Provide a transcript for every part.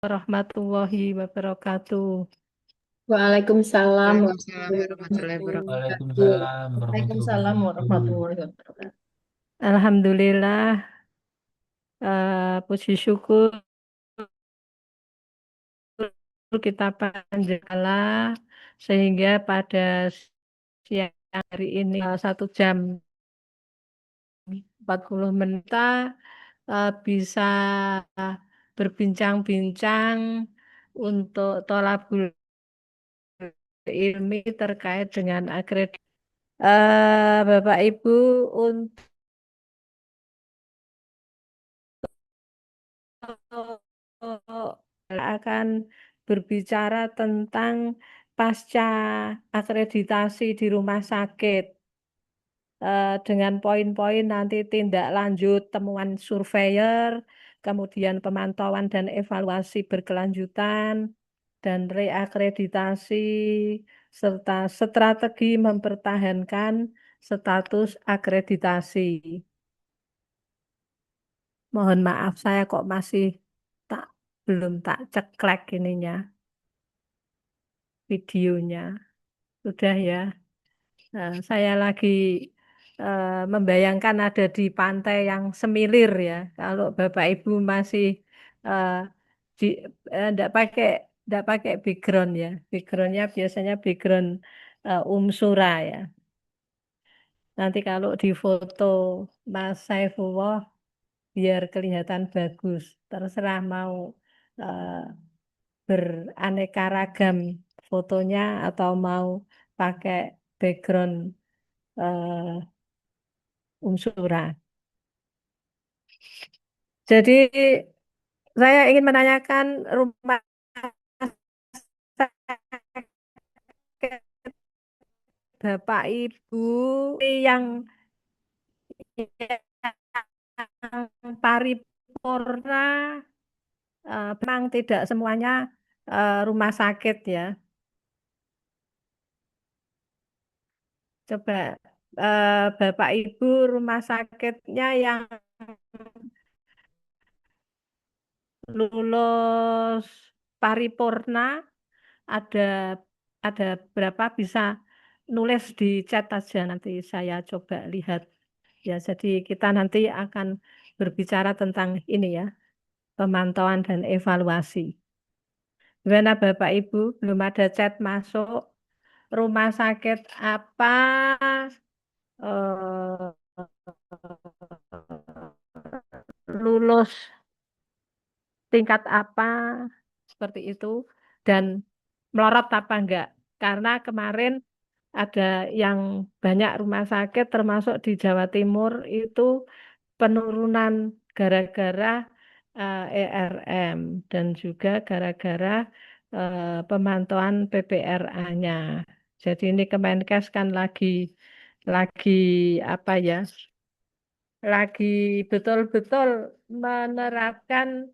Warahmatullahi wabarakatuh. Waalaikumsalam Waalaikumsalam warahmatullahi warahmatullahi wabarakatuh. wabarakatuh. Waalaikumsalam warahmatullahi Waalaikumsalam wabarakatuh. warahmatullahi wabarakatuh. Alhamdulillah, puji syukur kita panjatkanlah sehingga pada siang hari ini 1 jam 40 menit kita, bisa berbincang-bincang untuk tolabul ilmi terkait dengan akreditasi. Bapak Ibu, untuk akan berbicara tentang pasca akreditasi di rumah sakit, dengan poin-poin nanti tindak lanjut temuan surveyor, kemudian pemantauan dan evaluasi berkelanjutan, dan reakreditasi, serta strategi mempertahankan status akreditasi. Mohon maaf, saya kok masih tak belum tak ceklek ininya, videonya. Sudah ya. Nah, saya lagi membayangkan ada di pantai yang semilir ya. Kalau Bapak Ibu masih eh, di enggak pakai background ya. Backgroundnya biasanya background Sura ya. Nanti kalau di foto Mas Saifullah biar kelihatan bagus. Terserah mau eh, beraneka ragam fotonya atau mau pakai background Sura. Jadi saya ingin menanyakan rumah sakit Bapak Ibu yang paripurna, memang tidak semuanya rumah sakit ya. Coba Bapak Ibu rumah sakitnya yang lulus paripurna ada ada berapa, bisa nulis di chat aja, nanti saya coba lihat. Ya, jadi kita nanti akan berbicara tentang ini ya, pemantauan dan evaluasi. Gimana Bapak Ibu, belum ada chat masuk? Rumah sakit apa? eh, Lulus tingkat apa? Seperti itu. Dan melorot apa enggak? Karena kemarin ada yang banyak rumah sakit termasuk di Jawa Timur itu penurunan gara-gara ERM dan juga gara-gara pemantauan PPRA-nya. Jadi ini Kemenkes kan lagi apa ya? Lagi betul-betul menerapkan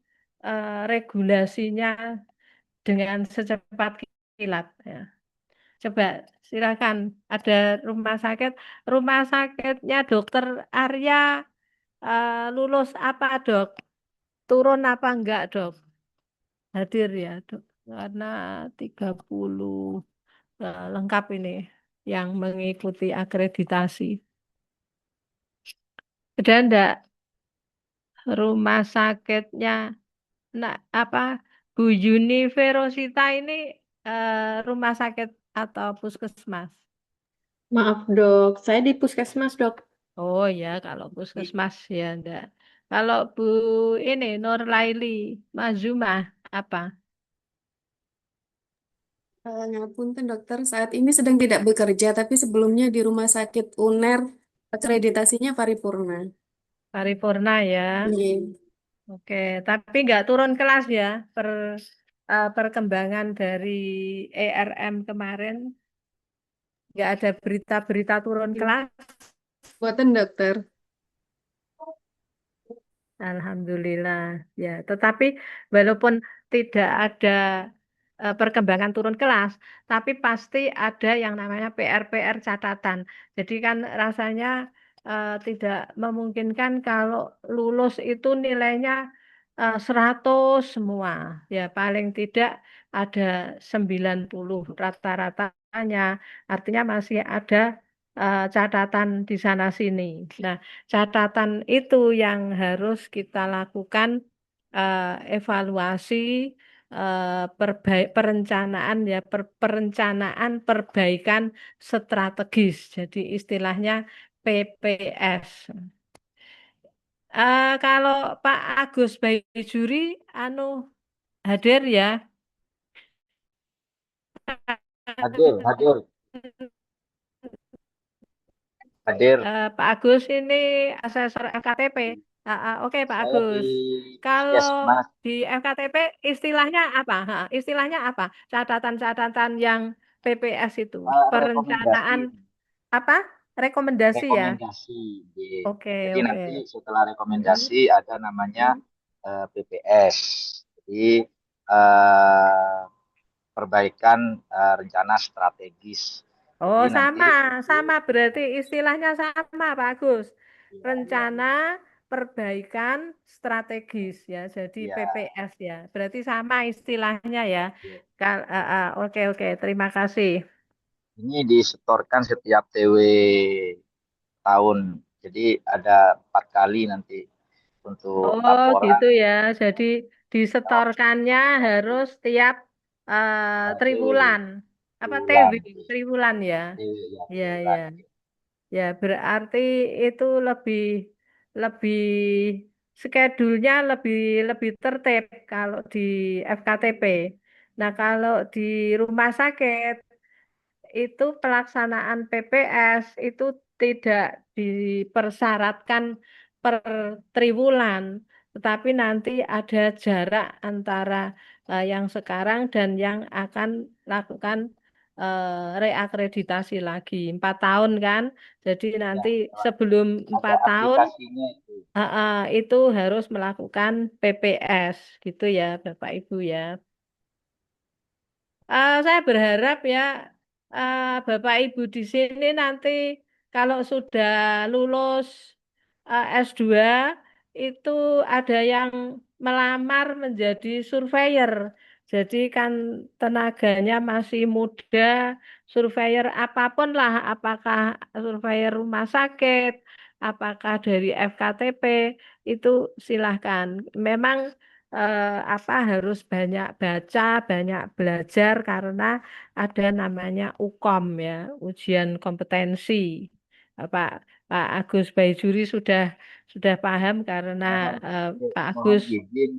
regulasinya dengan secepat kilat ya. Coba silakan, ada rumah sakit, rumah sakitnya Dokter Arya lulus apa dok? Turun apa enggak dok? Hadir ya dok? Karena 30 lengkap ini yang mengikuti akreditasi. Ada enggak rumah sakitnya, nah apa, Bu Yuni Ferosita ini rumah sakit atau puskesmas? Maaf dok, saya di puskesmas dok. Oh ya, kalau puskesmas ya enggak. Kalau Bu ini Nur Laili Mazumah apa? Ngapunten dokter, saat ini sedang tidak bekerja, tapi sebelumnya di Rumah Sakit UNER, akreditasinya paripurna. Paripurna ya. Iya. Oke, tapi nggak turun kelas ya, perkembangan dari ERM kemarin, nggak ada berita-berita turun kelas. Buatan dokter. Alhamdulillah ya. Tetapi walaupun tidak ada perkembangan turun kelas, tapi pasti ada yang namanya PR-PR catatan. Jadi kan rasanya tidak memungkinkan kalau lulus itu nilainya 100 semua. Ya, paling tidak ada 90 rata-ratanya. Artinya masih ada catatan di sana sini. Nah, catatan itu yang harus kita lakukan evaluasi perencanaan ya perencanaan perbaikan strategis. Jadi istilahnya PPS. Kalau Pak Agus Baijuri anu hadir ya. Hadir, hadir, hadir. Pak Agus ini asesor FKTP. Oke, Pak Saya di Agus. Kalau Puskesmas di FKTP istilahnya apa? Istilahnya apa? Catatan-catatan yang PPS itu. rekomendasi, Perencanaan apa? Rekomendasi ya. rekomendasi. Oke, Jadi oke. nanti setelah Hmm, rekomendasi ada namanya hmm. PPS. Jadi eh, perbaikan rencana strategis. Jadi Oh, nanti sama, itu sama berarti istilahnya sama, Pak Agus. ya, ya, Rencana perbaikan strategis ya, jadi ya, PPS ya. Berarti sama istilahnya ya. ya. Oke, oke, terima kasih. Ini disetorkan setiap TW tahun. Jadi ada 4 kali nanti untuk Oh, laporan gitu ya. Jadi disetorkannya harus tiap TW triwulan. Apa TW? bulan. Triwulan ya. TW ya Ya, ya. bulan. Ya, berarti itu lebih lebih skedulnya lebih lebih tertib kalau di FKTP. Nah, kalau di rumah sakit itu pelaksanaan PPS itu tidak dipersyaratkan per triwulan, tetapi nanti ada jarak antara yang sekarang dan yang akan lakukan reakreditasi lagi 4 tahun kan. Jadi Ya, nanti sebelum ada 4 tahun aplikasinya itu. itu harus melakukan PPS gitu ya Bapak Ibu ya. Saya berharap ya Bapak Ibu di sini nanti kalau sudah lulus S2 itu ada yang melamar menjadi surveyor. Jadi kan tenaganya masih muda, surveyor apapun lah, apakah surveyor rumah sakit, apakah dari FKTP, itu silahkan. Memang harus banyak baca, banyak belajar karena ada namanya UKOM ya, ujian kompetensi. Pak Pak Agus Baijuri sudah paham karena Mohon, Pak mohon Agus. izin,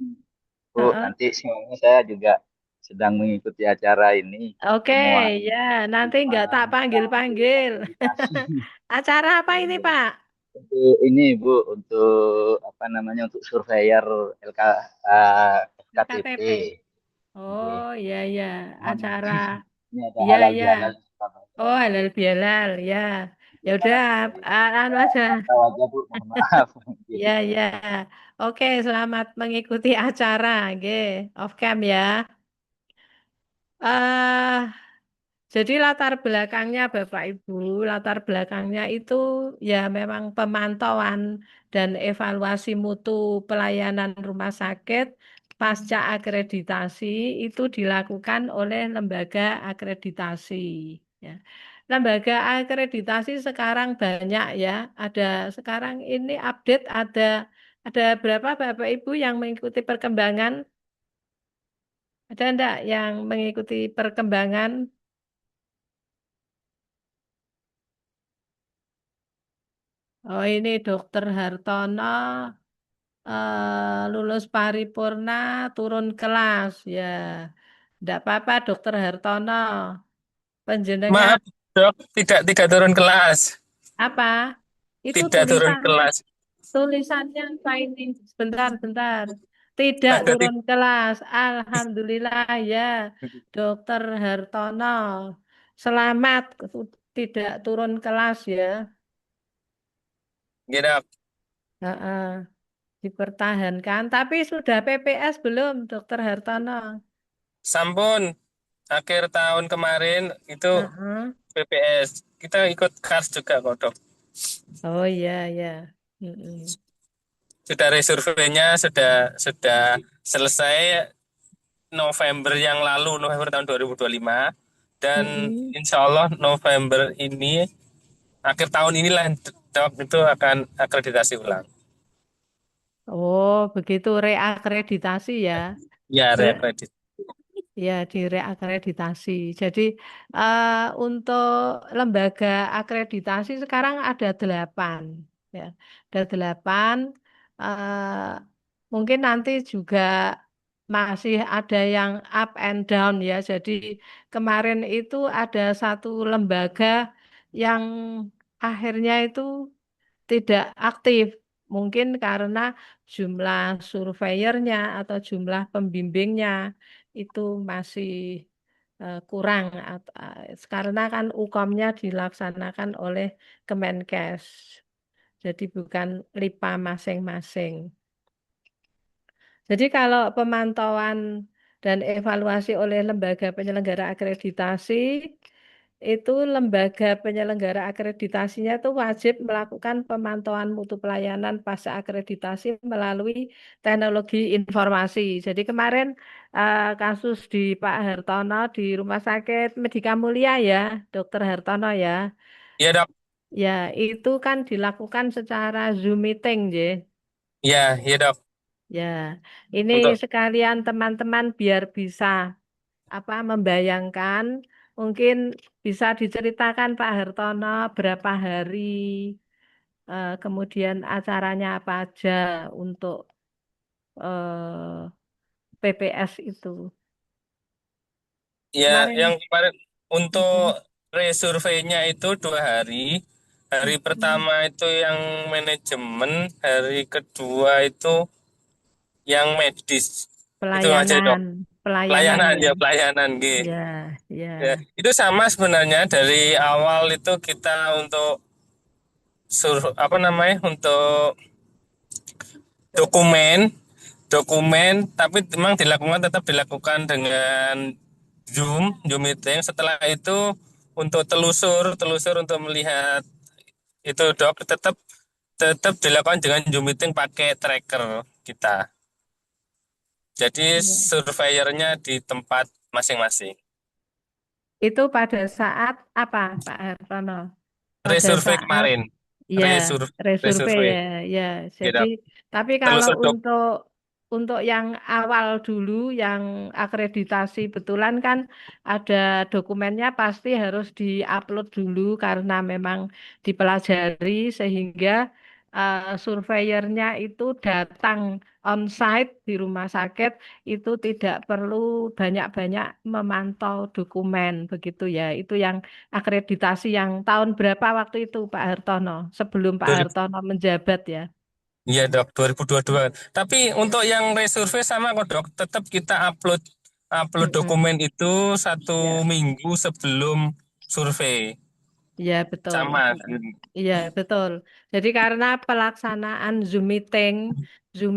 Bu. Heeh. Nanti siangnya saya juga sedang mengikuti acara ini Oke, pertemuan ya nanti nggak tak panitia untuk panggil-panggil. akreditasi. Acara apa ini Pak? Untuk ini Bu, untuk apa namanya untuk surveyor FKTP. KTP. Oke. Oh iya iya, Mohon acara. izin. Ini ada Iya halal iya. bihalal di Surabaya. Oh halal bihalal ya. Ya Ya, udah, jadi anu saya aja. pantau aja Bu, mohon maaf. Oke. Ya, ya. Oke, selamat mengikuti acara, oke. Off cam ya. eh jadi latar belakangnya Bapak Ibu, latar belakangnya itu ya memang pemantauan dan evaluasi mutu pelayanan rumah sakit pasca akreditasi itu dilakukan oleh lembaga akreditasi. Ya. Lembaga akreditasi sekarang banyak ya. Ada sekarang ini update ada berapa Bapak Ibu yang mengikuti perkembangan? Ada enggak yang mengikuti perkembangan? Oh ini Dokter Hartono lulus paripurna turun kelas ya. Enggak apa-apa Dokter Hartono. Penjenengan Maaf, Dok, tidak turun kelas. apa? Itu Tidak turun kelas. tulisannya apa ini? Sebentar, sebentar. Tidak turun kelas. Alhamdulillah ya, Dokter Hartono. Selamat tidak turun kelas ya. Gitu. Heeh, dipertahankan. Tapi sudah PPS belum, Dokter Hartono? Sampun akhir tahun kemarin itu Heeh. BPS. Kita ikut KARS juga kok, Dok. Oh iya, ya. Mm-mm. sudah resurveinya sudah selesai November yang lalu, November tahun 2025. Dan Mm-mm. insya Allah November ini, akhir tahun inilah Dok, itu akan akreditasi ulang. Oh, begitu reakreditasi ya. Ya, Ber- reakredit. Ya, direakreditasi. Jadi, eh, untuk lembaga akreditasi sekarang ada 8. Ya, ada 8. eh, Mungkin nanti juga masih ada yang up and down ya. Jadi, kemarin itu ada satu lembaga yang akhirnya itu tidak aktif. Mungkin karena jumlah surveyornya atau jumlah pembimbingnya itu masih kurang. Karena kan UKOM-nya dilaksanakan oleh Kemenkes. Jadi bukan LIPA masing-masing. Jadi kalau pemantauan dan evaluasi oleh lembaga penyelenggara akreditasi, itu lembaga penyelenggara akreditasinya itu wajib melakukan pemantauan mutu pelayanan pasca akreditasi melalui teknologi informasi. Jadi kemarin kasus di Pak Hartono di Rumah Sakit Medika Mulia ya, Dokter Hartono ya. Ya Dok, Ya, itu kan dilakukan secara Zoom meeting, ya. ya Dok. Ya, ini Untuk sekalian teman-teman biar bisa membayangkan, mungkin bisa diceritakan Pak Hartono berapa hari, kemudian acaranya apa aja untuk PPS itu. ya yang Kemarin. kemarin untuk Mm-mm. resurveinya itu 2 hari. Hari Mm-mm. pertama itu yang manajemen, hari kedua itu yang medis. Itu aja Dok. Pelayanan, pelayanan Pelayanan ya. ya, pelayanan G. Ya, Ya, ya. itu sama sebenarnya dari awal itu kita untuk apa namanya, untuk dokumen dokumen, tapi memang tetap dilakukan dengan Zoom meeting. Setelah itu untuk telusur untuk melihat itu Dok, tetap tetap dilakukan dengan Zoom meeting pakai tracker kita. Jadi Ya. surveyornya di tempat masing-masing. Itu pada saat apa, Pak Hartono? Pada Resurvei saat. kemarin, Ya, resur resurvei resurvei ya, ya. Jadi, gitu. tapi kalau Telusur Dok. untuk yang awal dulu, yang akreditasi betulan kan ada dokumennya pasti harus diupload dulu karena memang dipelajari sehingga surveyornya itu datang on-site di rumah sakit itu tidak perlu banyak-banyak memantau dokumen begitu ya. Itu yang akreditasi yang tahun berapa waktu itu Pak Hartono? Sebelum Pak Hartono menjabat ya. Iya Dok, 2022. Tapi untuk yang resurvei sama kok Dok, tetap kita upload upload Mm-mm. dokumen itu satu Ya, minggu sebelum survei. ya betul. Sama. Iya, betul. Jadi karena pelaksanaan Zoom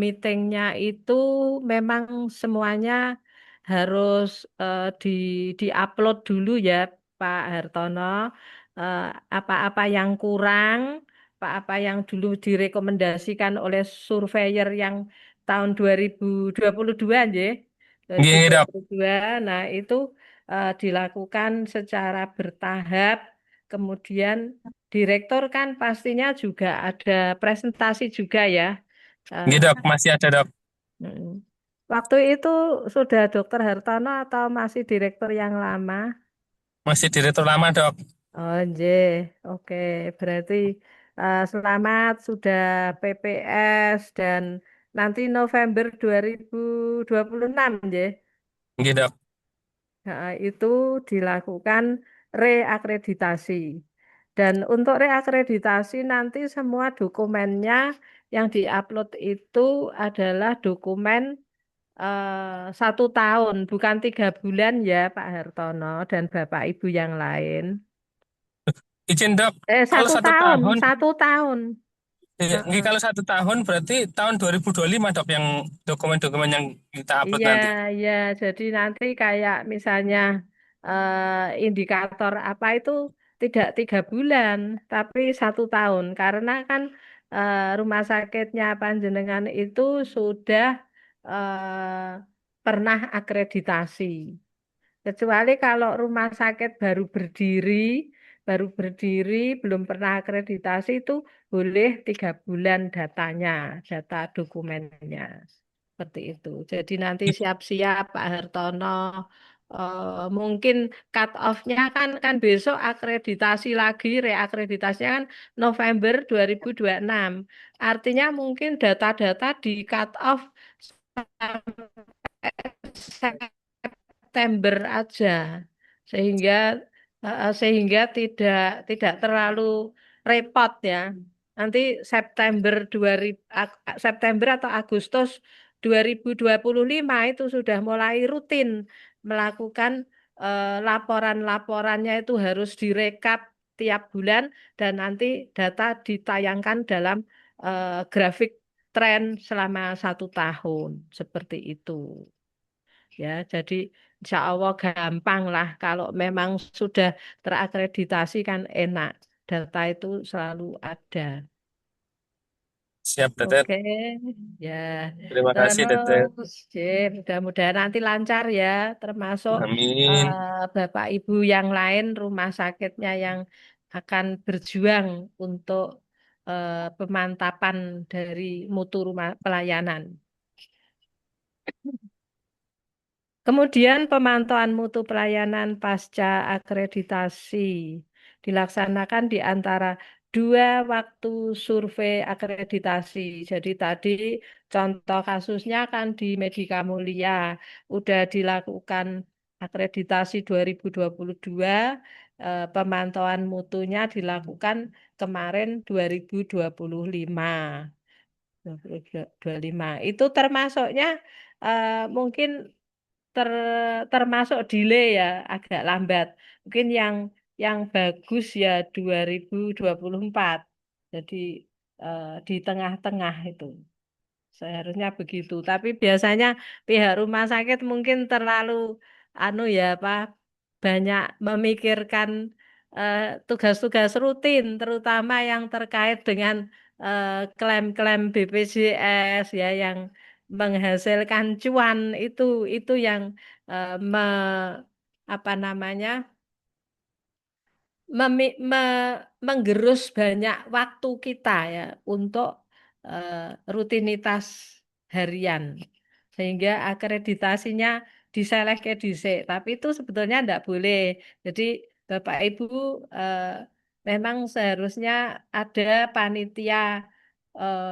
meetingnya itu memang semuanya harus di diupload dulu ya, Pak Hartono. Eh, Apa-apa yang kurang, apa-apa yang dulu direkomendasikan oleh surveyor yang tahun 2022, ya, Iya Dok. 2022. Nah, itu dilakukan secara bertahap. Kemudian direktur kan pastinya juga ada presentasi juga ya. Iya Eh, Dok, masih ada Dok. mm. Waktu itu sudah Dokter Hartono atau masih direktur yang lama? Masih direktur lama Dok. Oh, nggih. Oke. Berarti selamat sudah PPS dan nanti November 2026, nggih. Iya Dok. Itu dilakukan reakreditasi. Dan untuk reakreditasi nanti semua dokumennya yang diupload itu adalah dokumen 1 tahun, bukan 3 bulan ya Pak Hartono dan Bapak Ibu yang lain. Izin Dok, kalau Satu satu tahun, tahun, 1 tahun. ini Heeh. kalau 1 tahun berarti tahun 2025 Dok, yang dokumen-dokumen yang kita upload Iya, nanti. iya. Jadi nanti kayak misalnya indikator apa itu tidak 3 bulan, tapi 1 tahun. Karena kan rumah sakitnya panjenengan itu sudah pernah akreditasi. Kecuali kalau rumah sakit baru berdiri, belum pernah akreditasi itu boleh 3 bulan data dokumennya. Seperti itu. Jadi nanti siap-siap Pak Hartono. Mungkin cut off-nya kan besok akreditasi lagi, reakreditasinya kan November 2026. Artinya mungkin data-data di cut off September aja sehingga sehingga tidak terlalu repot ya. Nanti September atau Agustus 2025 itu sudah mulai rutin melakukan laporan-laporannya itu harus direkap tiap bulan dan nanti data ditayangkan dalam grafik tren selama 1 tahun seperti itu. Ya, jadi insya Allah gampang lah kalau memang sudah terakreditasi kan enak. Data itu selalu ada. Siap, Tete. Oke, ya. Terima kasih, Tete. Terus, mudah-mudahan nanti lancar ya, termasuk Amin. Bapak Ibu yang lain rumah sakitnya yang akan berjuang untuk pemantapan dari mutu rumah pelayanan. Kemudian pemantauan mutu pelayanan pasca akreditasi dilaksanakan di antara 2 waktu survei akreditasi. Jadi tadi contoh kasusnya kan di Medika Mulia udah dilakukan akreditasi 2022, pemantauan mutunya dilakukan kemarin 2025. 2025. Itu termasuknya mungkin termasuk delay ya, agak lambat. Mungkin yang bagus ya 2024. Jadi di tengah-tengah itu. Seharusnya begitu. Tapi biasanya pihak rumah sakit mungkin terlalu anu ya Pak, banyak memikirkan eh, tugas-tugas rutin, terutama yang terkait dengan eh, klaim-klaim BPJS ya yang menghasilkan cuan itu yang eh, me- apa namanya menggerus banyak waktu kita ya untuk rutinitas harian sehingga akreditasinya diseleksi dhisik. Tapi itu sebetulnya tidak boleh. Jadi Bapak Ibu eh, memang seharusnya ada panitia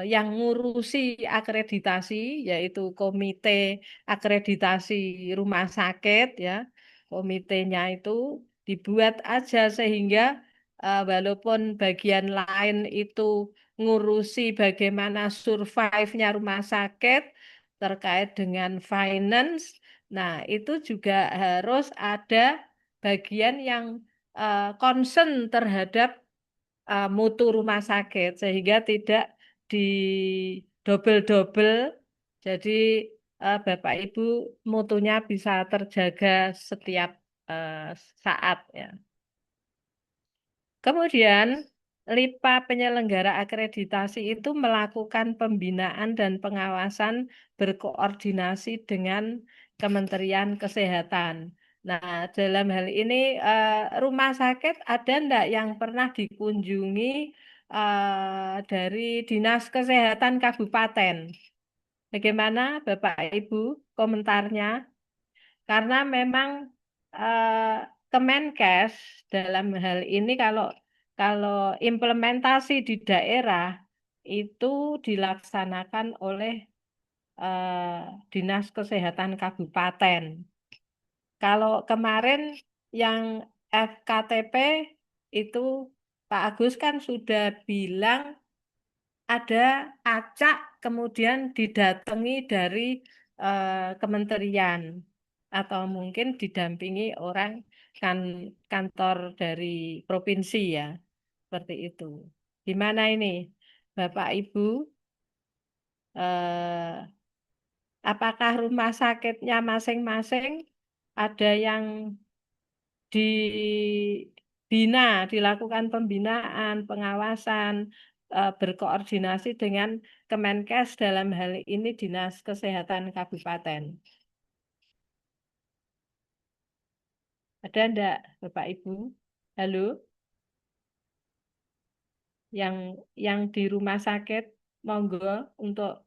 yang ngurusi akreditasi yaitu komite akreditasi rumah sakit ya. Komitenya itu dibuat aja sehingga walaupun bagian lain itu ngurusi bagaimana survive-nya rumah sakit terkait dengan finance, nah itu juga harus ada bagian yang concern terhadap mutu rumah sakit sehingga tidak di double-double. Jadi Bapak Ibu mutunya bisa terjaga setiap eh, saat ya. Kemudian, LIPA penyelenggara akreditasi itu melakukan pembinaan dan pengawasan berkoordinasi dengan Kementerian Kesehatan. Nah, dalam hal ini rumah sakit ada enggak yang pernah dikunjungi dari Dinas Kesehatan Kabupaten? Bagaimana Bapak Ibu komentarnya? Karena memang Kemenkes dalam hal ini kalau kalau implementasi di daerah itu dilaksanakan oleh Dinas Kesehatan Kabupaten. Kalau kemarin yang FKTP itu Pak Agus kan sudah bilang ada acak kemudian didatangi dari kementerian atau mungkin didampingi orang kan kantor dari provinsi ya seperti itu. Gimana ini Bapak Ibu? eh, apakah rumah sakitnya masing-masing ada yang dibina, dilakukan pembinaan, pengawasan berkoordinasi dengan Kemenkes, dalam hal ini Dinas Kesehatan Kabupaten. Ada enggak Bapak Ibu? Halo? Yang di rumah sakit, monggo untuk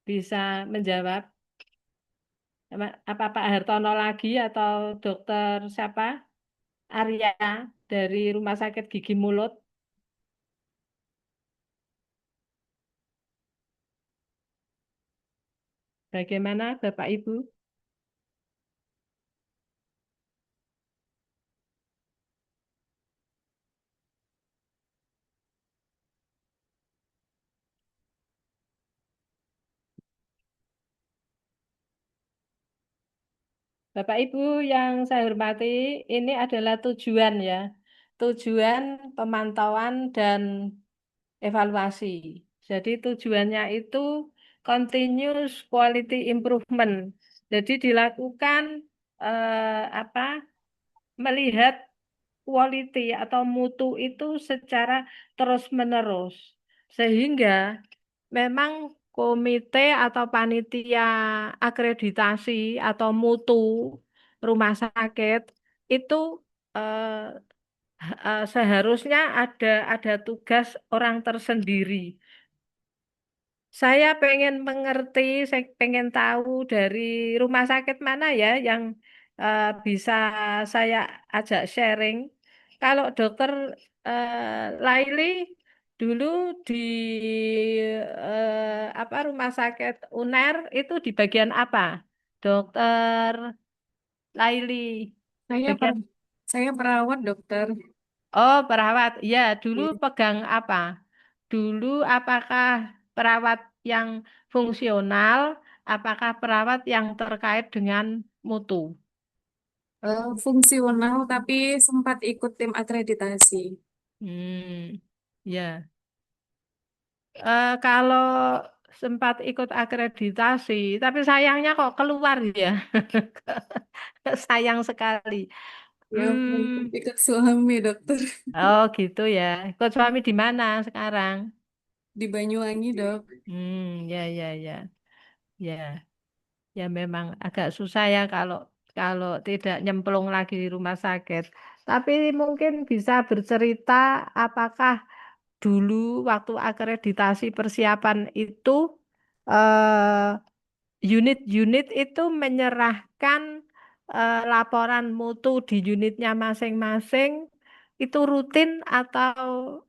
bisa menjawab. Apa Pak Hartono lagi atau dokter siapa? Arya dari Rumah Sakit Gigi Mulut. Bagaimana Bapak Ibu? Bapak Ibu yang saya hormati, ini adalah tujuan ya. Tujuan pemantauan dan evaluasi. Jadi tujuannya itu continuous quality improvement. Jadi dilakukan apa? Melihat quality atau mutu itu secara terus-menerus. Sehingga memang komite atau panitia akreditasi atau mutu rumah sakit itu eh, seharusnya ada tugas orang tersendiri. Saya pengen mengerti, saya pengen tahu dari rumah sakit mana ya yang bisa saya ajak sharing. Kalau dokter Laili dulu di apa rumah sakit UNER itu di bagian apa? Dokter Laili Saya per bagian saya perawat dokter. oh perawat. Ya, dulu Iya. pegang apa? Dulu apakah perawat yang fungsional, apakah perawat yang terkait dengan mutu? Fungsional tapi sempat ikut tim akreditasi. Ya. Kalau sempat ikut akreditasi, tapi sayangnya kok keluar ya. Sayang sekali. Ya, untuk Hmm, ikut suami dokter oh gitu ya. Ikut suami di mana sekarang? di Banyuwangi dok. Ya, ya, ya, ya. Ya memang agak susah ya kalau kalau tidak nyemplung lagi di rumah sakit. Tapi mungkin bisa bercerita apakah dulu waktu akreditasi persiapan itu unit-unit itu menyerahkan laporan mutu di unitnya masing-masing itu rutin atau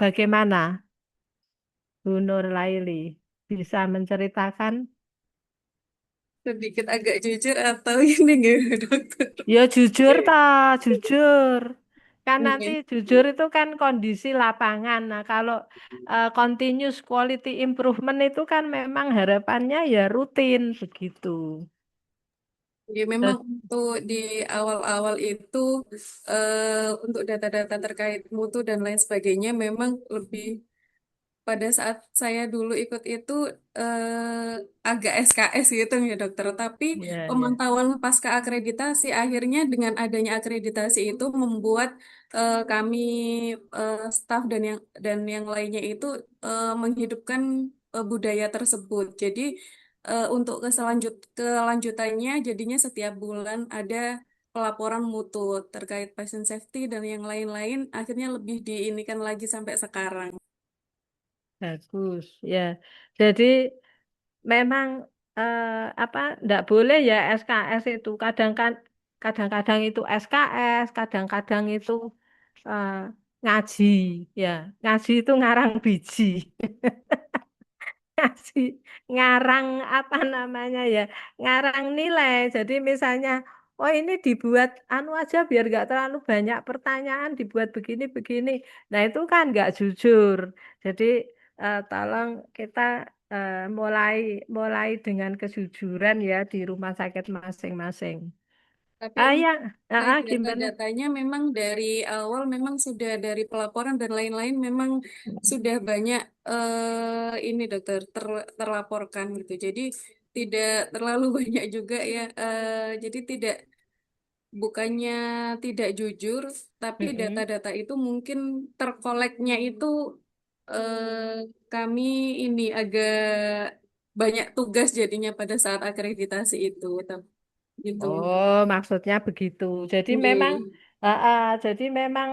bagaimana, Bu Nur Laili? Bisa menceritakan? Sedikit agak jujur atau ini enggak dokter? Ya jujur toh, jujur. Kan nanti Oke. jujur itu kan kondisi lapangan. Nah, kalau continuous quality improvement itu kan memang harapannya ya rutin begitu. Ya, memang Terus, untuk di awal-awal itu untuk data-data terkait mutu dan lain sebagainya memang lebih pada saat saya dulu ikut itu agak SKS gitu ya dokter. Tapi ya, ya. pemantauan pasca akreditasi akhirnya dengan adanya akreditasi itu membuat kami staf dan yang lainnya itu menghidupkan budaya tersebut. Jadi untuk kelanjutannya jadinya setiap bulan ada pelaporan mutu terkait patient safety dan yang lain-lain akhirnya lebih diinikan lagi sampai sekarang. Bagus. Ya. Jadi memang apa enggak boleh ya SKS itu kadang-kadang itu SKS, kadang-kadang itu eh, ngaji ya. Ngaji itu ngarang biji. Ngasih ngarang apa namanya ya, ngarang nilai. Jadi misalnya, oh ini dibuat anu aja biar nggak terlalu banyak pertanyaan, dibuat begini-begini. Nah itu kan nggak jujur. Jadi tolong kita mulai mulai dengan kejujuran ya di rumah sakit masing-masing. Tapi Ah untuk ya, gimana? data-datanya memang dari awal memang sudah dari pelaporan dan lain-lain memang sudah banyak ini dokter terlaporkan gitu. Jadi tidak terlalu banyak juga ya. Jadi bukannya tidak jujur, tapi Mm-mm. data-data itu mungkin terkoleknya itu eh, kami ini agak banyak tugas jadinya pada saat akreditasi itu. Gitu. Oh, maksudnya begitu. Nggih. Jadi memang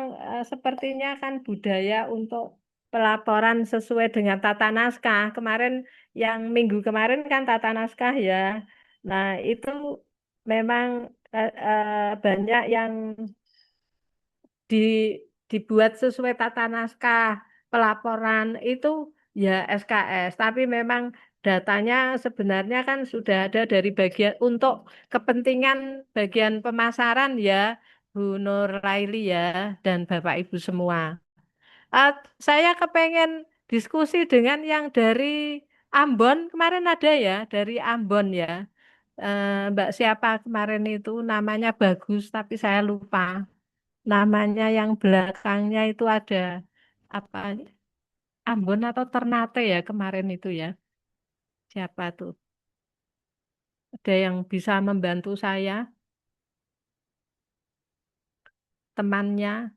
sepertinya kan budaya untuk pelaporan sesuai dengan tata naskah. Kemarin yang minggu kemarin kan tata naskah ya. Nah, itu memang banyak yang di, dibuat sesuai tata naskah pelaporan itu ya SKS, tapi memang datanya sebenarnya kan sudah ada dari bagian untuk kepentingan bagian pemasaran ya, Bu Nur Raili ya, dan Bapak Ibu semua. Eh, saya kepengen diskusi dengan yang dari Ambon, kemarin ada ya, dari Ambon ya. Mbak siapa kemarin itu namanya bagus, tapi saya lupa. Namanya yang belakangnya itu ada apa? Ambon atau Ternate ya kemarin itu ya. Siapa tuh? Ada yang bisa membantu saya, temannya.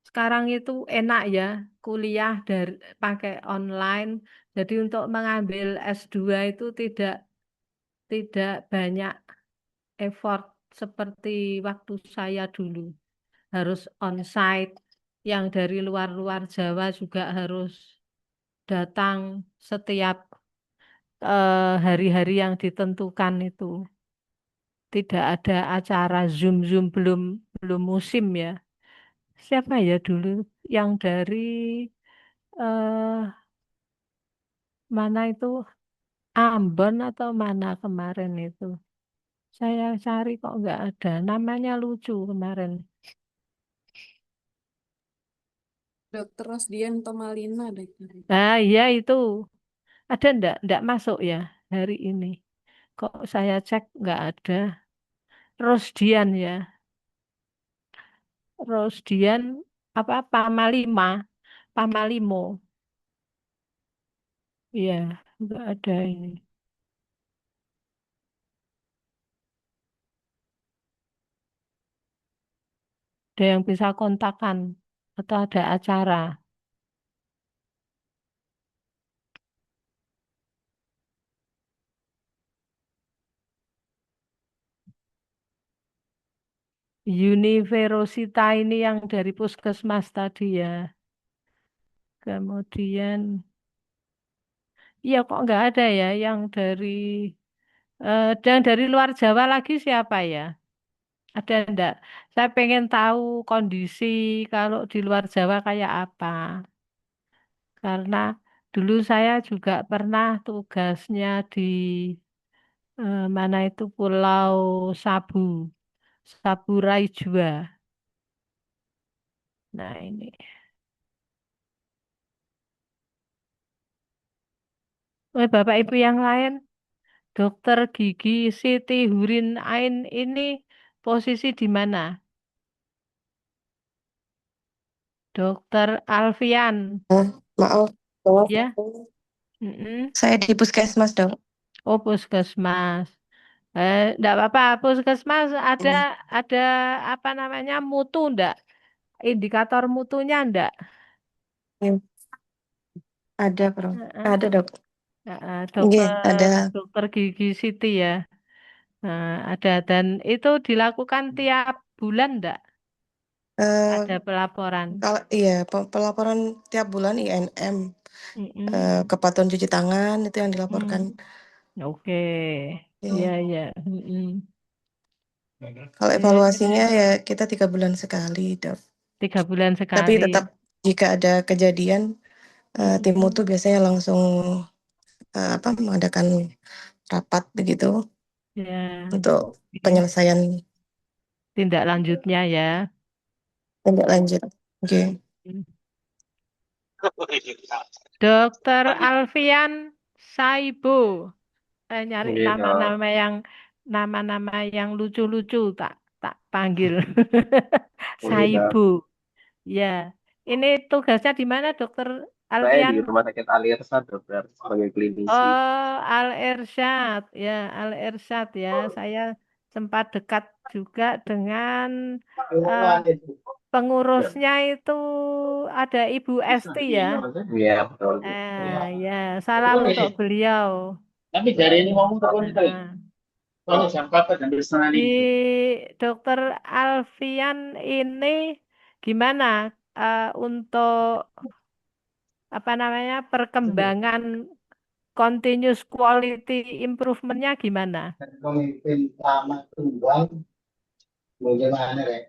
Sekarang itu enak ya, kuliah dari pakai online. Jadi untuk mengambil S2 itu tidak banyak effort seperti waktu saya dulu. Harus onsite. Yang dari luar-luar Jawa juga harus datang setiap hari-hari yang ditentukan itu. Tidak ada acara Zoom-Zoom belum belum musim ya. Siapa ya dulu yang dari eh mana itu Ambon atau mana kemarin itu? Saya cari kok nggak ada. Namanya lucu kemarin. Dokter Rosdian Tomalina deh. Nah, iya itu. Ada ndak masuk ya hari ini. Kok saya cek nggak ada. Rosdian ya. Rosdian apa Pamalima, Pamalimo. Iya, nggak ada ini. Ada yang bisa kontakkan atau ada acara. Universita ini yang dari puskesmas tadi ya. Kemudian, iya kok nggak ada ya yang dan dari luar Jawa lagi siapa ya? Ada enggak? Saya pengen tahu kondisi kalau di luar Jawa kayak apa. Karena dulu saya juga pernah tugasnya di mana itu Pulau Sabu, Saburai Jua. Nah ini, Bapak Ibu yang lain, Dokter Gigi Siti Hurin Ain ini posisi di mana? Dokter Alfian, Maaf, maaf. ya? Mm-mm. Saya di puskesmas, dok. Oh puskesmas. Enggak apa-apa, puskesmas ada apa namanya mutu enggak? Indikator mutunya enggak? Ya, ada, bro. Heeh. Ada, dok. Iya, Dokter ada. dokter gigi Siti ya. Ada dan itu dilakukan tiap bulan enggak? Eh, Ada pelaporan. Kalau iya, pelaporan tiap bulan INM, Mm-mm. kepatuhan cuci tangan itu yang dilaporkan. Hmm. Oke, Iya. ya ya. Mm-mm. Kalau evaluasinya Eh, ya kita 3 bulan sekali, dok. 3 bulan Tapi sekali. tetap jika ada kejadian, tim Mm-mm. mutu biasanya langsung mengadakan rapat begitu Ya, untuk oke. penyelesaian Tindak lanjutnya ya. tindak lanjut. Oke. Hmm. Dokter Alfian Saibo. Nyari Iya, dok. nama-nama yang lucu-lucu tak tak panggil. Iya, Saibo. dok. Ya. Ini tugasnya di mana, Dokter Saya Alfian? di Rumah Sakit Ali Irsad, dokter, sebagai klinisi. Oh, Al Irsyad. Ya, Al Irsyad ya. Saya sempat dekat juga dengan eh, pengurusnya itu ada Ibu Esti ya. Iya, betul. Ya, salam untuk beliau. Tapi dari ini mau telepon itu. Nah, Kalau jam 4 jam setengah di 5. Dokter Alfian ini gimana untuk apa namanya perkembangan continuous quality improvementnya gimana? Pemimpin lama tunggal bagaimana ya?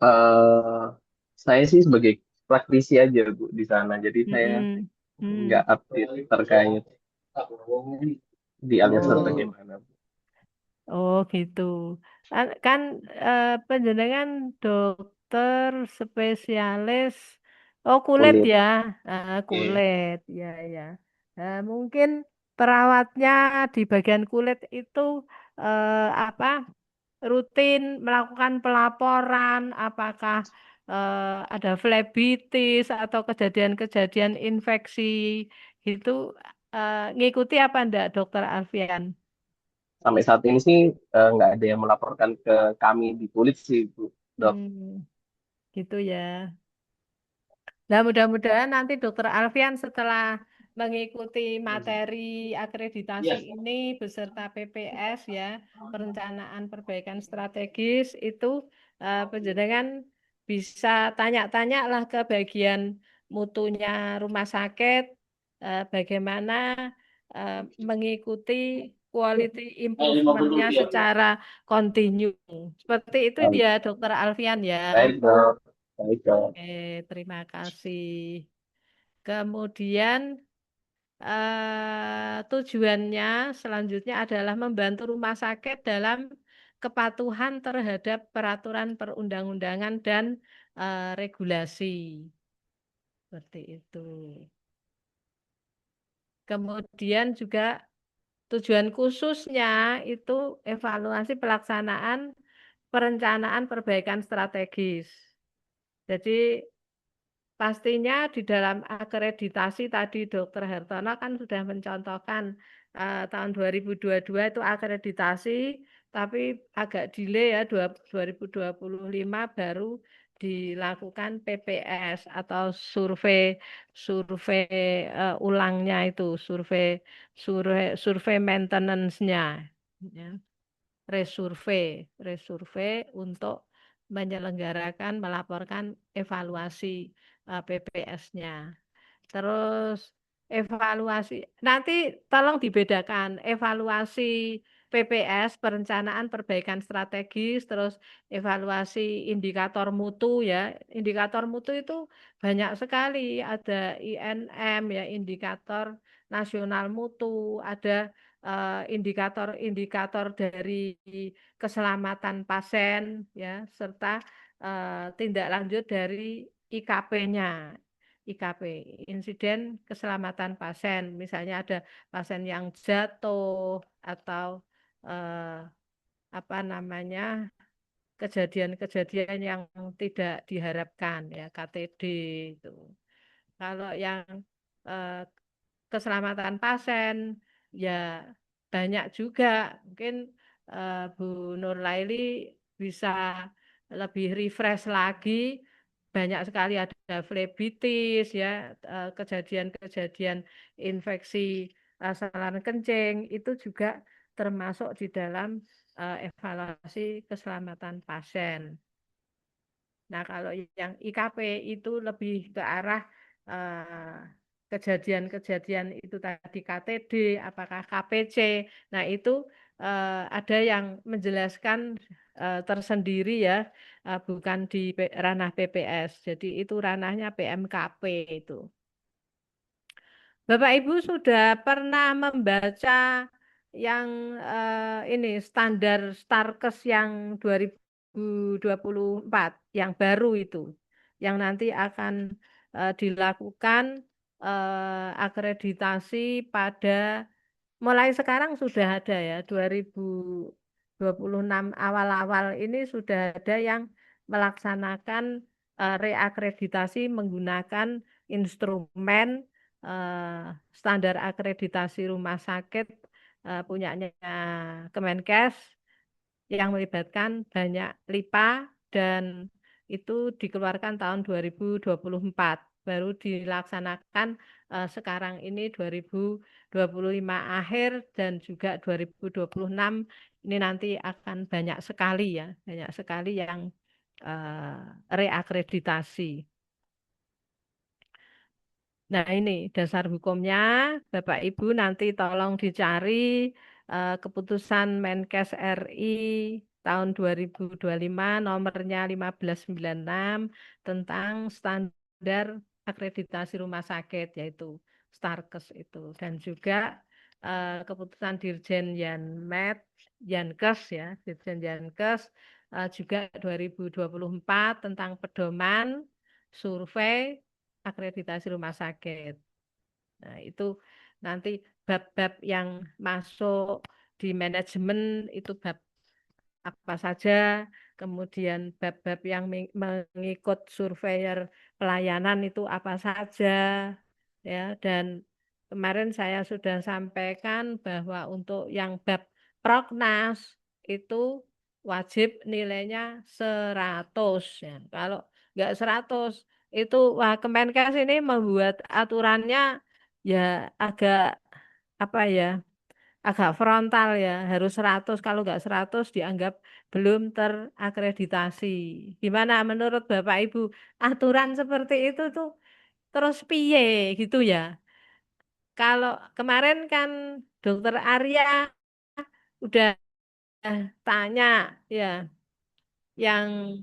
Saya sih sebagai praktisi aja Bu di sana. Jadi saya Mm-mm. nggak update terkait di aliansi Oh, bagaimana. oh gitu. Kan penjenengan dokter spesialis kulit Kulit. ya, Oke. kulit, ya ya. Mungkin perawatnya di bagian kulit itu apa rutin melakukan pelaporan, apakah ada flebitis atau kejadian-kejadian infeksi itu ngikuti apa enggak, Dokter Alfian? Sampai saat ini sih nggak ada yang melaporkan ke kami di kulit sih Bu, Dok. Hmm, gitu ya. Nah, mudah-mudahan nanti Dokter Alfian setelah mengikuti materi akreditasi ini beserta PPS ya, perencanaan perbaikan strategis itu penjenengan bisa tanya-tanya lah ke bagian mutunya rumah sakit, bagaimana eh, mengikuti quality improvementnya secara kontinu. Seperti itu Baik, dia Dokter Alfian ya. baik, Dok. Baik, Dok. Terima kasih. Kemudian tujuannya selanjutnya adalah membantu rumah sakit dalam kepatuhan terhadap peraturan perundang-undangan dan regulasi. Seperti itu. Kemudian juga tujuan khususnya itu evaluasi pelaksanaan perencanaan perbaikan strategis. Jadi pastinya di dalam akreditasi tadi Dokter Hartono kan sudah mencontohkan tahun 2022 itu akreditasi, tapi agak delay ya 2025 baru dilakukan PPS atau survei survei ulangnya itu survei survei survei maintenance-nya. Ya resurvei untuk menyelenggarakan, melaporkan evaluasi PPS-nya. Terus evaluasi, nanti tolong dibedakan evaluasi PPS, perencanaan perbaikan strategis, terus evaluasi indikator mutu ya. Indikator mutu itu banyak sekali, ada INM ya, indikator nasional mutu, ada indikator-indikator dari keselamatan pasien ya, serta tindak lanjut dari IKP-nya. IKP, insiden keselamatan pasien. Misalnya ada pasien yang jatuh atau eh, apa namanya kejadian-kejadian yang tidak diharapkan ya KTD itu. Kalau yang eh, keselamatan pasien ya banyak juga. Mungkin Bu Nur Laili bisa lebih refresh lagi. Banyak sekali ada flebitis ya, kejadian-kejadian infeksi saluran kencing itu juga termasuk di dalam evaluasi keselamatan pasien. Nah, kalau yang IKP itu lebih ke arah kejadian-kejadian itu tadi KTD, apakah KPC. Nah, itu ada yang menjelaskan tersendiri ya, bukan di ranah PPS. Jadi itu ranahnya PMKP itu. Bapak Ibu sudah pernah membaca yang ini standar Starkes yang 2024 yang baru itu, yang nanti akan dilakukan akreditasi pada mulai sekarang sudah ada ya 2026 awal-awal ini sudah ada yang melaksanakan reakreditasi menggunakan instrumen eh, standar akreditasi rumah sakit punyanya Kemenkes yang melibatkan banyak LIPA dan itu dikeluarkan tahun 2024, baru dilaksanakan sekarang ini 2025 akhir dan juga 2026 ini nanti akan banyak sekali yang reakreditasi. Nah, ini dasar hukumnya, Bapak Ibu nanti tolong dicari keputusan Menkes RI tahun 2025 nomornya 1596 tentang standar akreditasi rumah sakit, yaitu Starkes itu. Dan juga keputusan Dirjen Yankes ya, Dirjen Yankes juga 2024 tentang pedoman survei akreditasi rumah sakit. Nah, itu nanti bab-bab yang masuk di manajemen itu bab apa saja, kemudian bab-bab yang mengikut surveyor pelayanan itu apa saja, ya. Dan kemarin saya sudah sampaikan bahwa untuk yang bab prognas itu wajib nilainya 100 ya. Kalau nggak 100 itu wah Kemenkes ini membuat aturannya ya agak apa ya, agak frontal ya, harus 100, kalau nggak 100 dianggap belum terakreditasi. Gimana menurut Bapak Ibu, aturan seperti itu tuh terus piye gitu ya? Kalau kemarin kan Dokter Arya udah tanya ya, yang